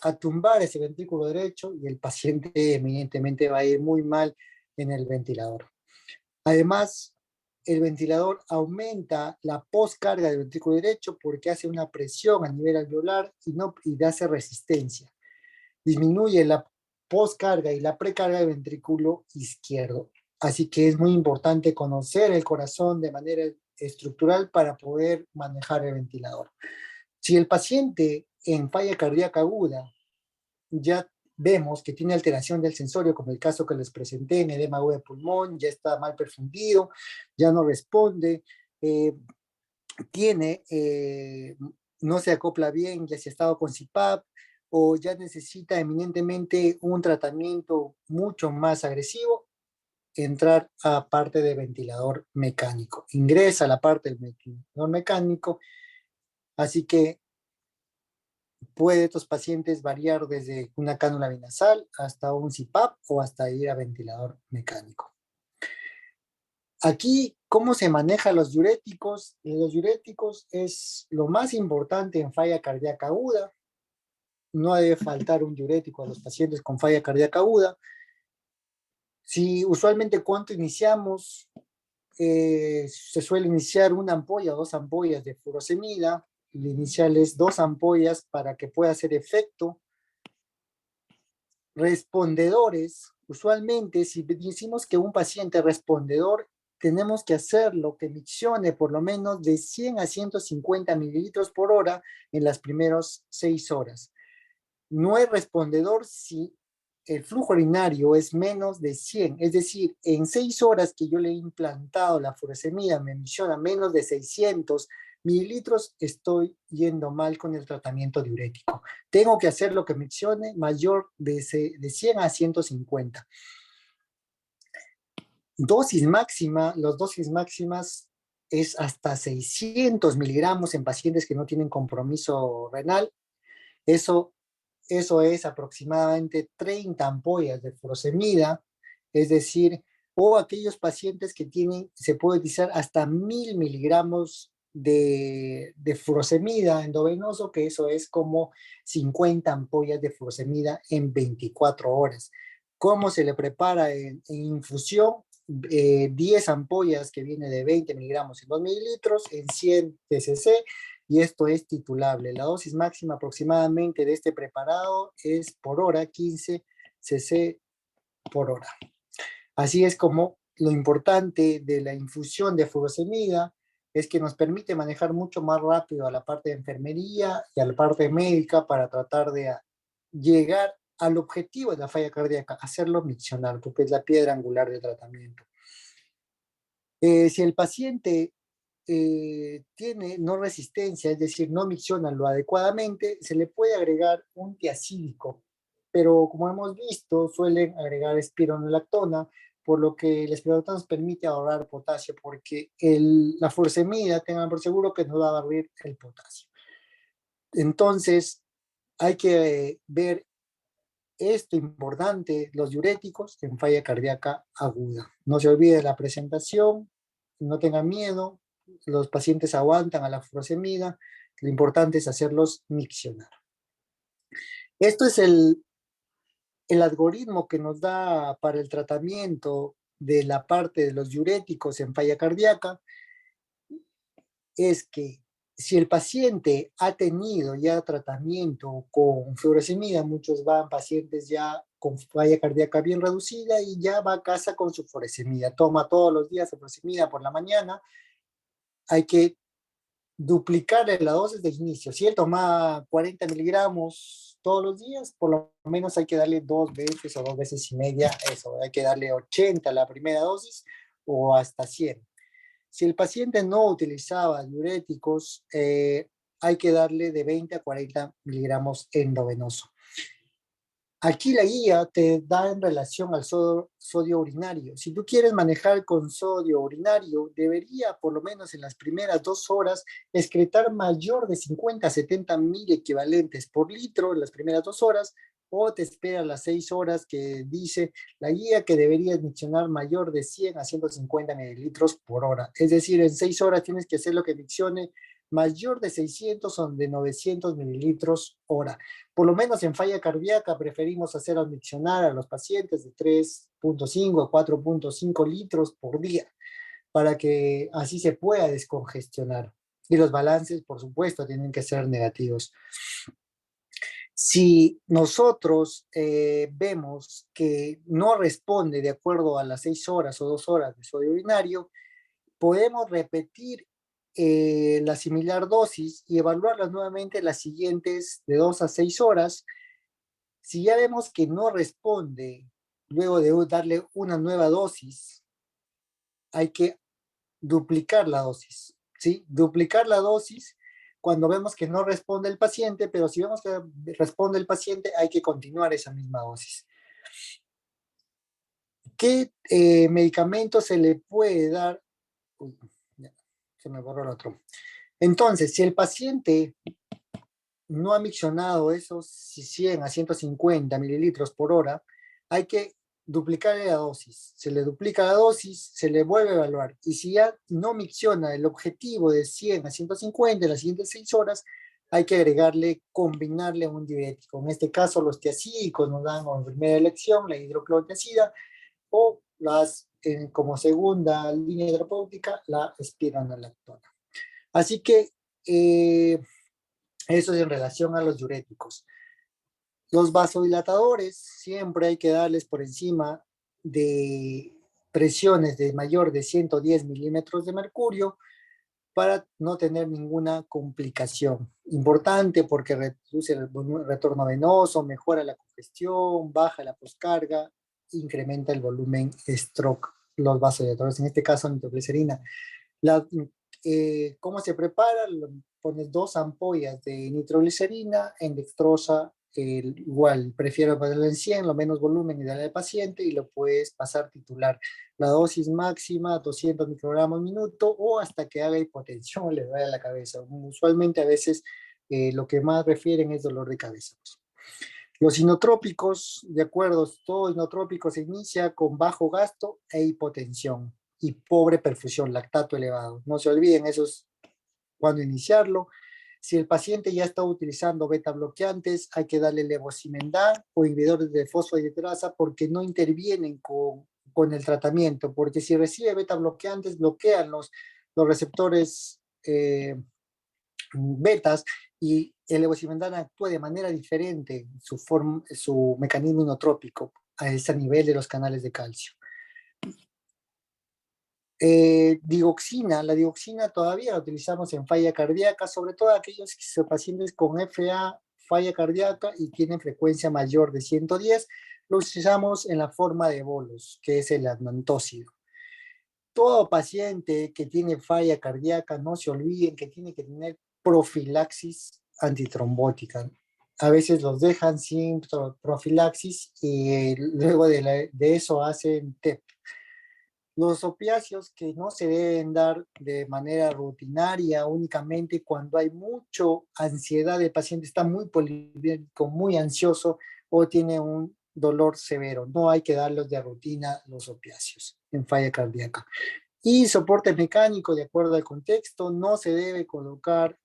a tumbar ese ventrículo derecho y el paciente evidentemente va a ir muy mal en el ventilador. Además, el ventilador aumenta la postcarga del ventrículo derecho porque hace una presión a nivel alveolar y hace resistencia. Disminuye la postcarga y la precarga del ventrículo izquierdo. Así que es muy importante conocer el corazón de manera estructural para poder manejar el ventilador. Si el paciente en falla cardíaca aguda ya vemos que tiene alteración del sensorio, como el caso que les presenté en edema agudo de pulmón, ya está mal perfundido, ya no responde, tiene, no se acopla bien, ya se ha estado con CPAP, o ya necesita eminentemente un tratamiento mucho más agresivo, entrar a parte de ventilador mecánico. Ingresa a la parte del ventilador mecánico, así que puede estos pacientes variar desde una cánula binasal hasta un CPAP o hasta ir a ventilador mecánico. Aquí, ¿cómo se manejan los diuréticos? Los diuréticos es lo más importante en falla cardíaca aguda. No debe faltar un diurético a los pacientes con falla cardíaca aguda. Si usualmente cuánto iniciamos, se suele iniciar una ampolla o 2 ampollas de furosemida. El inicial es 2 ampollas para que pueda hacer efecto. Respondedores, usualmente si decimos que un paciente respondedor, tenemos que hacerlo que miccione por lo menos de 100 a 150 mililitros por hora en las primeras 6 horas. No es respondedor si el flujo urinario es menos de 100, es decir, en 6 horas que yo le he implantado la furosemida, me micciona menos de 600 mililitros, estoy yendo mal con el tratamiento diurético. Tengo que hacer lo que miccione mayor de 100 a 150. Dosis máxima, las dosis máximas es hasta 600 miligramos en pacientes que no tienen compromiso renal. Eso es aproximadamente 30 ampollas de furosemida, es decir, o aquellos pacientes que tienen, se puede utilizar hasta 1000 miligramos de furosemida endovenoso, que eso es como 50 ampollas de furosemida en 24 horas. ¿Cómo se le prepara en infusión? 10 ampollas que viene de 20 miligramos en 2 mililitros en 100 cc, y esto es titulable. La dosis máxima aproximadamente de este preparado es por hora 15 cc por hora. Así es como lo importante de la infusión de furosemida es que nos permite manejar mucho más rápido a la parte de enfermería y a la parte médica para tratar de llegar al objetivo de la falla cardíaca, hacerlo miccionar, porque es la piedra angular del tratamiento. Si el paciente tiene no resistencia, es decir, no micciona lo adecuadamente, se le puede agregar un tiacídico, pero como hemos visto, suelen agregar espironolactona, por lo que el espironolactona nos permite ahorrar potasio, porque la furosemida, tengan por seguro que nos va a barrir el potasio. Entonces, hay que ver esto importante, los diuréticos en falla cardíaca aguda. No se olvide la presentación, no tengan miedo, los pacientes aguantan a la furosemida, lo importante es hacerlos miccionar. Esto es el algoritmo que nos da para el tratamiento de la parte de los diuréticos en falla cardíaca es que si el paciente ha tenido ya tratamiento con furosemida, muchos van pacientes ya con falla cardíaca bien reducida y ya va a casa con su furosemida. Toma todos los días furosemida por la mañana. Hay que duplicarle la dosis de inicio. Si él toma 40 miligramos todos los días, por lo menos hay que darle 2 veces o 2 veces y media eso. Hay que darle 80 la primera dosis o hasta 100. Si el paciente no utilizaba diuréticos, hay que darle de 20 a 40 miligramos endovenoso. Aquí la guía te da en relación al sodio urinario. Si tú quieres manejar con sodio urinario, debería por lo menos en las primeras 2 horas excretar mayor de 50 a 70 mil equivalentes por litro en las primeras 2 horas, o te espera las 6 horas que dice la guía que deberías miccionar mayor de 100 a 150 mililitros por hora. Es decir, en 6 horas tienes que hacer lo que miccione mayor de 600 o de 900 mililitros hora. Por lo menos en falla cardíaca preferimos hacer admiccionar a los pacientes de 3.5 a 4.5 litros por día para que así se pueda descongestionar. Y los balances, por supuesto, tienen que ser negativos. Si nosotros vemos que no responde de acuerdo a las 6 horas o 2 horas de sodio urinario, podemos repetir la similar dosis y evaluarlas nuevamente las siguientes de 2 a 6 horas. Si ya vemos que no responde, luego de darle una nueva dosis, hay que duplicar la dosis, ¿sí? Duplicar la dosis cuando vemos que no responde el paciente, pero si vemos que responde el paciente, hay que continuar esa misma dosis. ¿Qué medicamento se le puede dar? Uy, ya, se me borró el otro. Entonces, si el paciente no ha miccionado esos 100 a 150 mililitros por hora, hay que duplicarle la dosis. Se le duplica la dosis, se le vuelve a evaluar. Y si ya no micciona el objetivo de 100 a 150 en las siguientes 6 horas, hay que agregarle, combinarle un diurético. En este caso, los tiacídicos nos dan como primera elección la hidroclorotiazida o como segunda línea terapéutica la espironolactona. Así que eso es en relación a los diuréticos. Los vasodilatadores siempre hay que darles por encima de presiones de mayor de 110 milímetros de mercurio para no tener ninguna complicación. Importante porque reduce el retorno venoso, mejora la congestión, baja la poscarga, incrementa el volumen stroke. Los vasodilatadores, en este caso nitroglicerina. ¿Cómo se prepara? Pones 2 ampollas de nitroglicerina en dextrosa, igual, prefiero ponerlo en 100, lo menos volumen y darle al paciente y lo puedes pasar titular. La dosis máxima, 200 microgramos minuto o hasta que haga hipotensión o le duele la cabeza. Usualmente a veces lo que más refieren es dolor de cabeza. Los inotrópicos, de acuerdo, todo inotrópico se inicia con bajo gasto e hipotensión y pobre perfusión, lactato elevado. No se olviden, eso es cuando iniciarlo. Si el paciente ya está utilizando beta bloqueantes, hay que darle levosimendan o inhibidores de fosfodiesterasa porque no intervienen con el tratamiento, porque si recibe beta bloqueantes, bloquean los receptores betas y el levosimendan actúa de manera diferente, su mecanismo inotrópico a ese nivel de los canales de calcio. La dioxina todavía la utilizamos en falla cardíaca, sobre todo aquellos pacientes con FA, falla cardíaca y tienen frecuencia mayor de 110, lo utilizamos en la forma de bolos, que es el atlantócido. Todo paciente que tiene falla cardíaca, no se olviden que tiene que tener profilaxis antitrombótica. A veces los dejan sin profilaxis y luego de eso hacen TEP. Los opiáceos que no se deben dar de manera rutinaria únicamente cuando hay mucha ansiedad, el paciente está muy político, muy ansioso o tiene un dolor severo. No hay que darlos de rutina los opiáceos en falla cardíaca. Y soporte mecánico, de acuerdo al contexto, no se debe colocar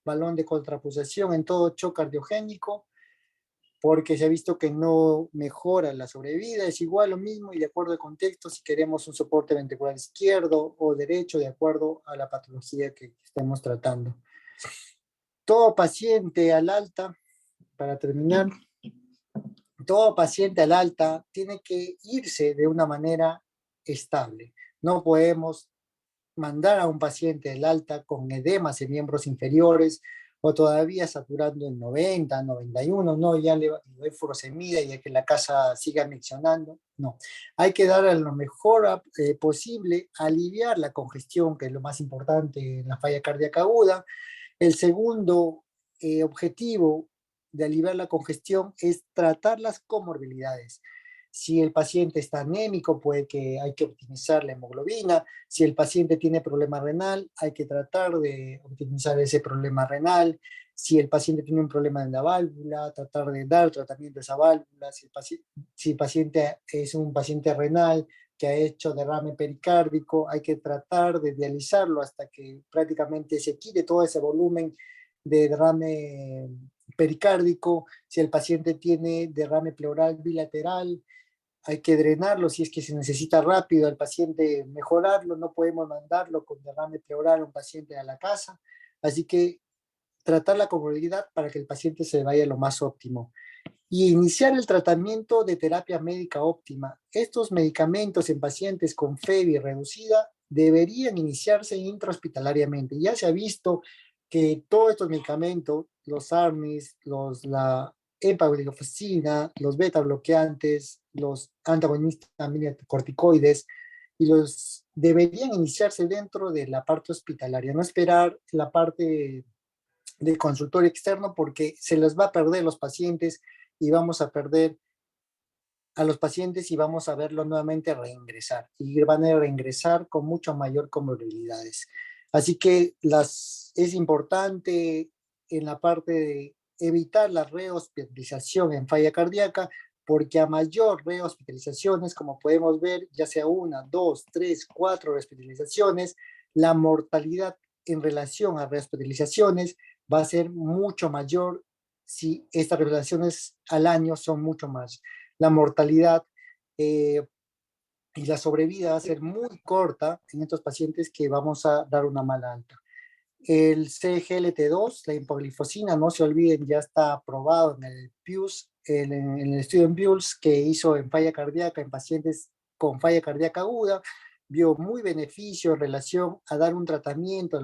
balón de contrapulsación en todo shock cardiogénico. porque se ha visto que no mejora la sobrevida, es igual lo mismo y de acuerdo al contexto, si queremos un soporte ventricular izquierdo o derecho, de acuerdo a la patología que estemos tratando. Todo paciente al alta, para terminar, todo paciente al alta tiene que irse de una manera estable. No podemos mandar a un paciente al alta con edemas en miembros inferiores o todavía saturando en 90, 91, no, ya le doy furosemida y que la casa siga miccionando. No, hay que dar a lo mejor posible, aliviar la congestión, que es lo más importante en la falla cardíaca aguda. El segundo objetivo de aliviar la congestión es tratar las comorbilidades. Si el paciente está anémico, puede que hay que optimizar la hemoglobina. Si el paciente tiene problema renal, hay que tratar de optimizar ese problema renal. Si el paciente tiene un problema en la válvula, tratar de dar tratamiento a esa válvula. Si el paciente es un paciente renal que ha hecho derrame pericárdico, hay que tratar de dializarlo hasta que prácticamente se quite todo ese volumen de derrame pericárdico. Si el paciente tiene derrame pleural bilateral, hay que drenarlo si es que se necesita rápido al paciente mejorarlo, no podemos mandarlo con derrame pleural a un paciente a la casa, así que tratar la comorbilidad para que el paciente se vaya lo más óptimo. Y iniciar el tratamiento de terapia médica óptima. Estos medicamentos en pacientes con FEBI reducida deberían iniciarse intrahospitalariamente. Ya se ha visto que todos estos medicamentos, los ARNIs, la empagliflozina, los beta bloqueantes, los antagonistas corticoides, y los deberían iniciarse dentro de la parte hospitalaria, no esperar la parte de consultorio externo porque se les va a perder los pacientes y vamos a perder a los pacientes y vamos a verlo nuevamente reingresar. Y van a reingresar con mucho mayor comorbilidades. Así que es importante en la parte de evitar la rehospitalización en falla cardíaca, porque a mayor rehospitalizaciones, como podemos ver, ya sea una, dos, tres, cuatro hospitalizaciones, la mortalidad en relación a rehospitalizaciones va a ser mucho mayor si estas relaciones al año son mucho más. La mortalidad eh, y la sobrevida va a ser muy corta en estos pacientes que vamos a dar una mala alta. El CGLT2, la empagliflozina, no se olviden, ya está aprobado en el PIUS, en el estudio en PIUS que hizo en falla cardíaca en pacientes con falla cardíaca aguda, vio muy beneficio en relación a dar un tratamiento,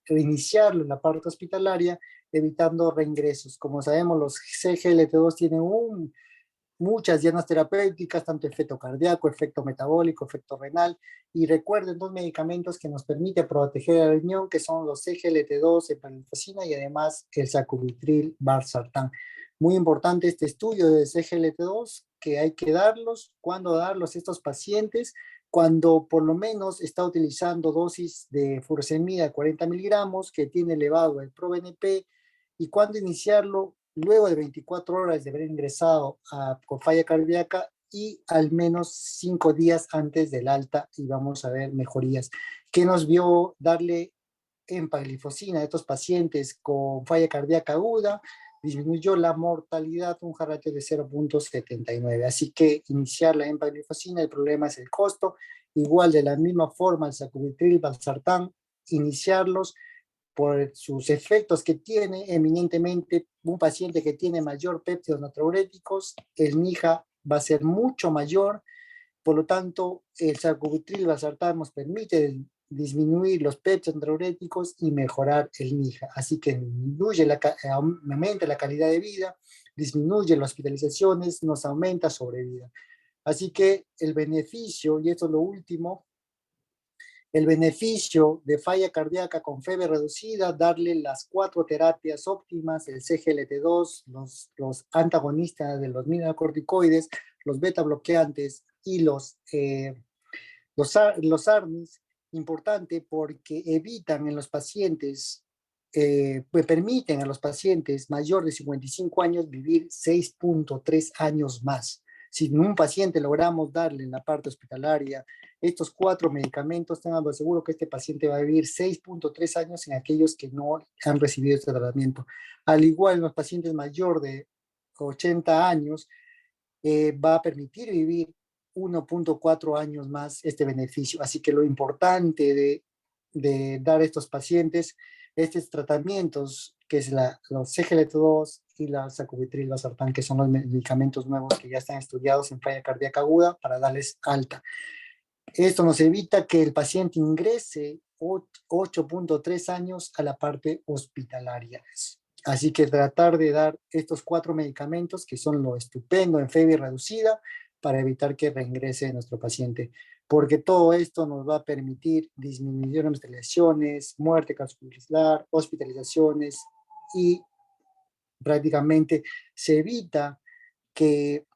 iniciarlo en la parte hospitalaria, evitando reingresos. Como sabemos, los CGLT2 tienen muchas dianas terapéuticas, tanto efecto cardíaco, efecto metabólico, efecto renal, y recuerden dos medicamentos que nos permiten proteger el riñón, que son los CGLT2, epagliflozina y además el sacubitril valsartán. Muy importante este estudio de CGLT2, que hay que darlos, cuándo darlos a estos pacientes, cuando por lo menos está utilizando dosis de furosemida 40 miligramos, que tiene elevado el ProBNP, y cuándo iniciarlo luego de 24 horas de haber ingresado con falla cardíaca y al menos 5 días antes del alta y vamos a ver mejorías. ¿Qué nos vio darle empagliflozina a estos pacientes con falla cardíaca aguda? Disminuyó la mortalidad un ratio de 0.79. Así que iniciar la empagliflozina, el problema es el costo. Igual de la misma forma el sacubitril, valsartán, iniciarlos por sus efectos que tiene, eminentemente un paciente que tiene mayor péptidos natriuréticos, el NIHA va a ser mucho mayor, por lo tanto, el sacubitril valsartán nos permite disminuir los péptidos natriuréticos y mejorar el NIHA, así que aumenta la calidad de vida, disminuye las hospitalizaciones, nos aumenta sobrevida. Así que el beneficio, y esto es lo último, el beneficio de falla cardíaca con FEBE reducida, darle las 4 terapias óptimas, el CGLT2, los antagonistas de los mineralocorticoides, los beta bloqueantes y los ARNIs, importante porque evitan en los pacientes, pues permiten a los pacientes mayor de 55 años vivir 6.3 años más. Si en un paciente logramos darle en la parte hospitalaria estos 4 medicamentos, tengan por seguro que este paciente va a vivir 6.3 años en aquellos que no han recibido este tratamiento. Al igual en los pacientes mayor de 80 años, va a permitir vivir 1.4 años más este beneficio. Así que lo importante de dar a estos pacientes estos tratamientos, que es los CGLT2 y la sacubitril valsartán, que son los medicamentos nuevos que ya están estudiados en falla cardíaca aguda para darles alta. Esto nos evita que el paciente ingrese 8.3 años a la parte hospitalaria. Así que tratar de dar estos 4 medicamentos, que son lo estupendo en FEBI reducida, para evitar que reingrese nuestro paciente. Porque todo esto nos va a permitir disminuir nuestras lesiones, muerte cardiovascular, hospitalizaciones y prácticamente se evita que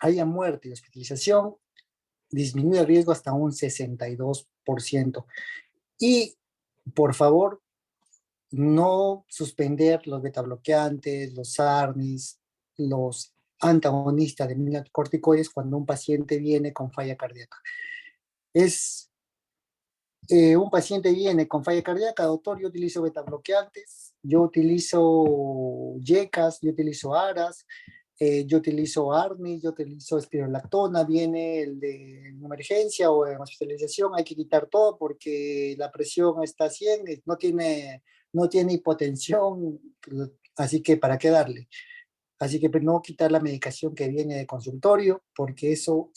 haya muerte y hospitalización, disminuye el riesgo hasta un 62%. Y por favor, no suspender los betabloqueantes, los ARNIs, los antagonistas de mineralocorticoides cuando un paciente viene con falla cardíaca. Un paciente viene con falla cardíaca, doctor, yo utilizo betabloqueantes, yo utilizo YECAS, yo utilizo ARAS, yo utilizo ARNI, yo utilizo espirolactona, viene el de emergencia o en hospitalización, hay que quitar todo porque la presión está a 100, no tiene hipotensión, así que ¿para qué darle? Así que no quitar la medicación que viene de consultorio porque eso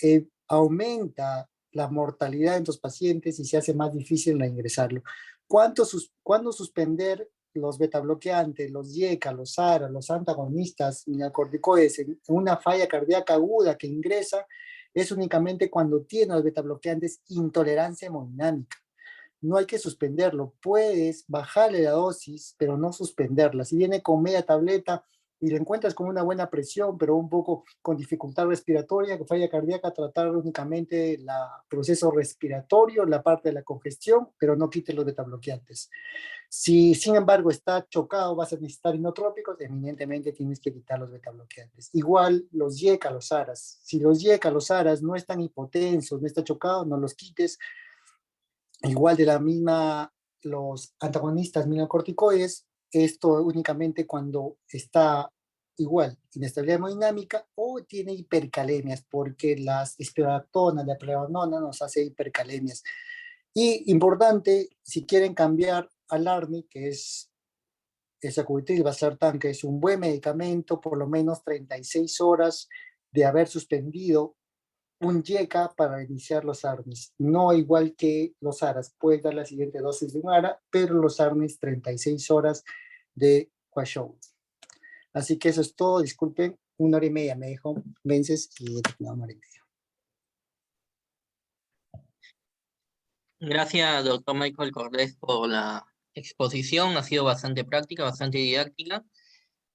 aumenta la mortalidad en los pacientes y se hace más difícil reingresarlo. ¿Cuándo suspender los betabloqueantes, los YECA, los ARA, los antagonistas mineralocorticoides en una falla cardíaca aguda que ingresa? Es únicamente cuando tiene los betabloqueantes intolerancia hemodinámica. No hay que suspenderlo. Puedes bajarle la dosis, pero no suspenderla. Si viene con media tableta y lo encuentras con una buena presión, pero un poco con dificultad respiratoria, con falla cardíaca, tratar únicamente el proceso respiratorio, la parte de la congestión, pero no quites los betabloqueantes. Si, sin embargo, está chocado, vas a necesitar inotrópicos, eminentemente tienes que quitar los betabloqueantes. Igual los YECA, los ARAS. Si los YECA, los ARAS no están hipotensos, no está chocado, no los quites. Igual de la misma, los antagonistas mineralocorticoides, esto únicamente cuando está igual, inestabilidad hemodinámica o tiene hipercalemias, porque las espirolactona, la pregabalina nos hace hipercalemias. Y importante, si quieren cambiar al ARNI, que es el sacubitril valsartán, que es un buen medicamento, por lo menos 36 horas de haber suspendido un YECA para iniciar los ARNIs. No igual que los ARAS, puedes dar la siguiente dosis de un ARA, pero los ARNIs 36 horas de washout. Así que eso es todo, disculpen, 1 hora y media me dijo Vences y he terminado 1 hora y media. Gracias, doctor Michael Cordés, por la exposición. Ha sido bastante práctica, bastante didáctica.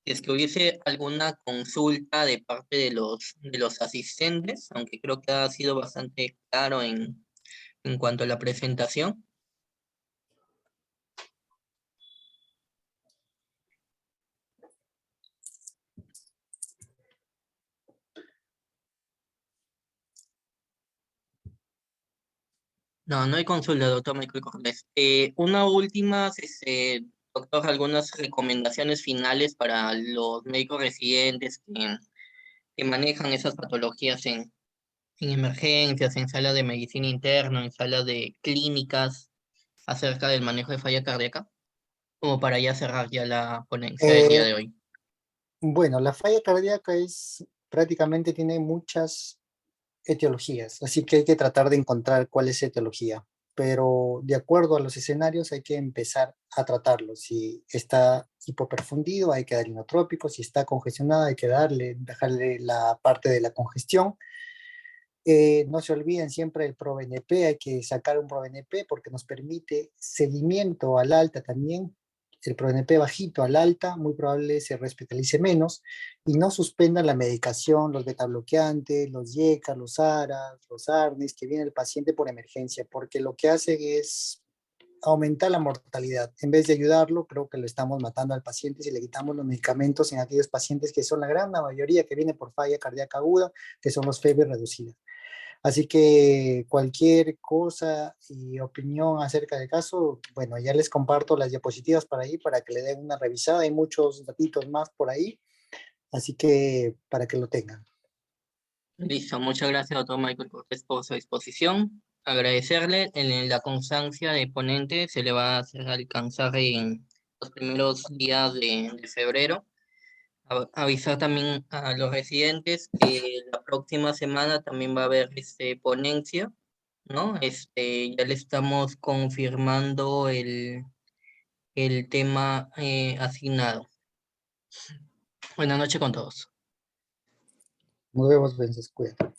Si es que hubiese alguna consulta de parte de los asistentes, aunque creo que ha sido bastante claro en cuanto a la presentación. No, no hay consulta, doctor Michael Cortés. Una última, doctor, algunas recomendaciones finales para los médicos residentes que manejan esas patologías en emergencias, en salas de medicina interna, en salas de clínicas, acerca del manejo de falla cardíaca, como para ya cerrar ya la ponencia del día Eh, de hoy. bueno, la falla cardíaca prácticamente tiene muchas etiologías, así que hay que tratar de encontrar cuál es la etiología, pero de acuerdo a los escenarios hay que empezar a tratarlo. Si está hipoperfundido, hay que dar inotrópico; si está congestionada, hay que dejarle la parte de la congestión. No se olviden siempre del ProBNP, hay que sacar un ProBNP porque nos permite seguimiento al alta también. El ProBNP bajito al alta, muy probable se hospitalice menos y no suspendan la medicación, los betabloqueantes, los YECA, los ARAS, los ARNIs, que viene el paciente por emergencia, porque lo que hacen es aumentar la mortalidad. En vez de ayudarlo, creo que lo estamos matando al paciente si le quitamos los medicamentos en aquellos pacientes que son la gran mayoría que viene por falla cardíaca aguda, que son los FEBE reducidas. Así que cualquier cosa y opinión acerca del caso, bueno, ya les comparto las diapositivas para ahí para que le den una revisada. Hay muchos datitos más por ahí. Así que para que lo tengan. Listo, muchas gracias, doctor Michael Cortés, por su disposición. Agradecerle en la constancia de ponente, se le va a hacer alcanzar en los primeros días de febrero. Avisar también a los residentes que la próxima semana también va a haber ponencia, ¿no? Ya le estamos confirmando el tema asignado. Buenas noches con todos. Nos vemos, Vences, cuídate.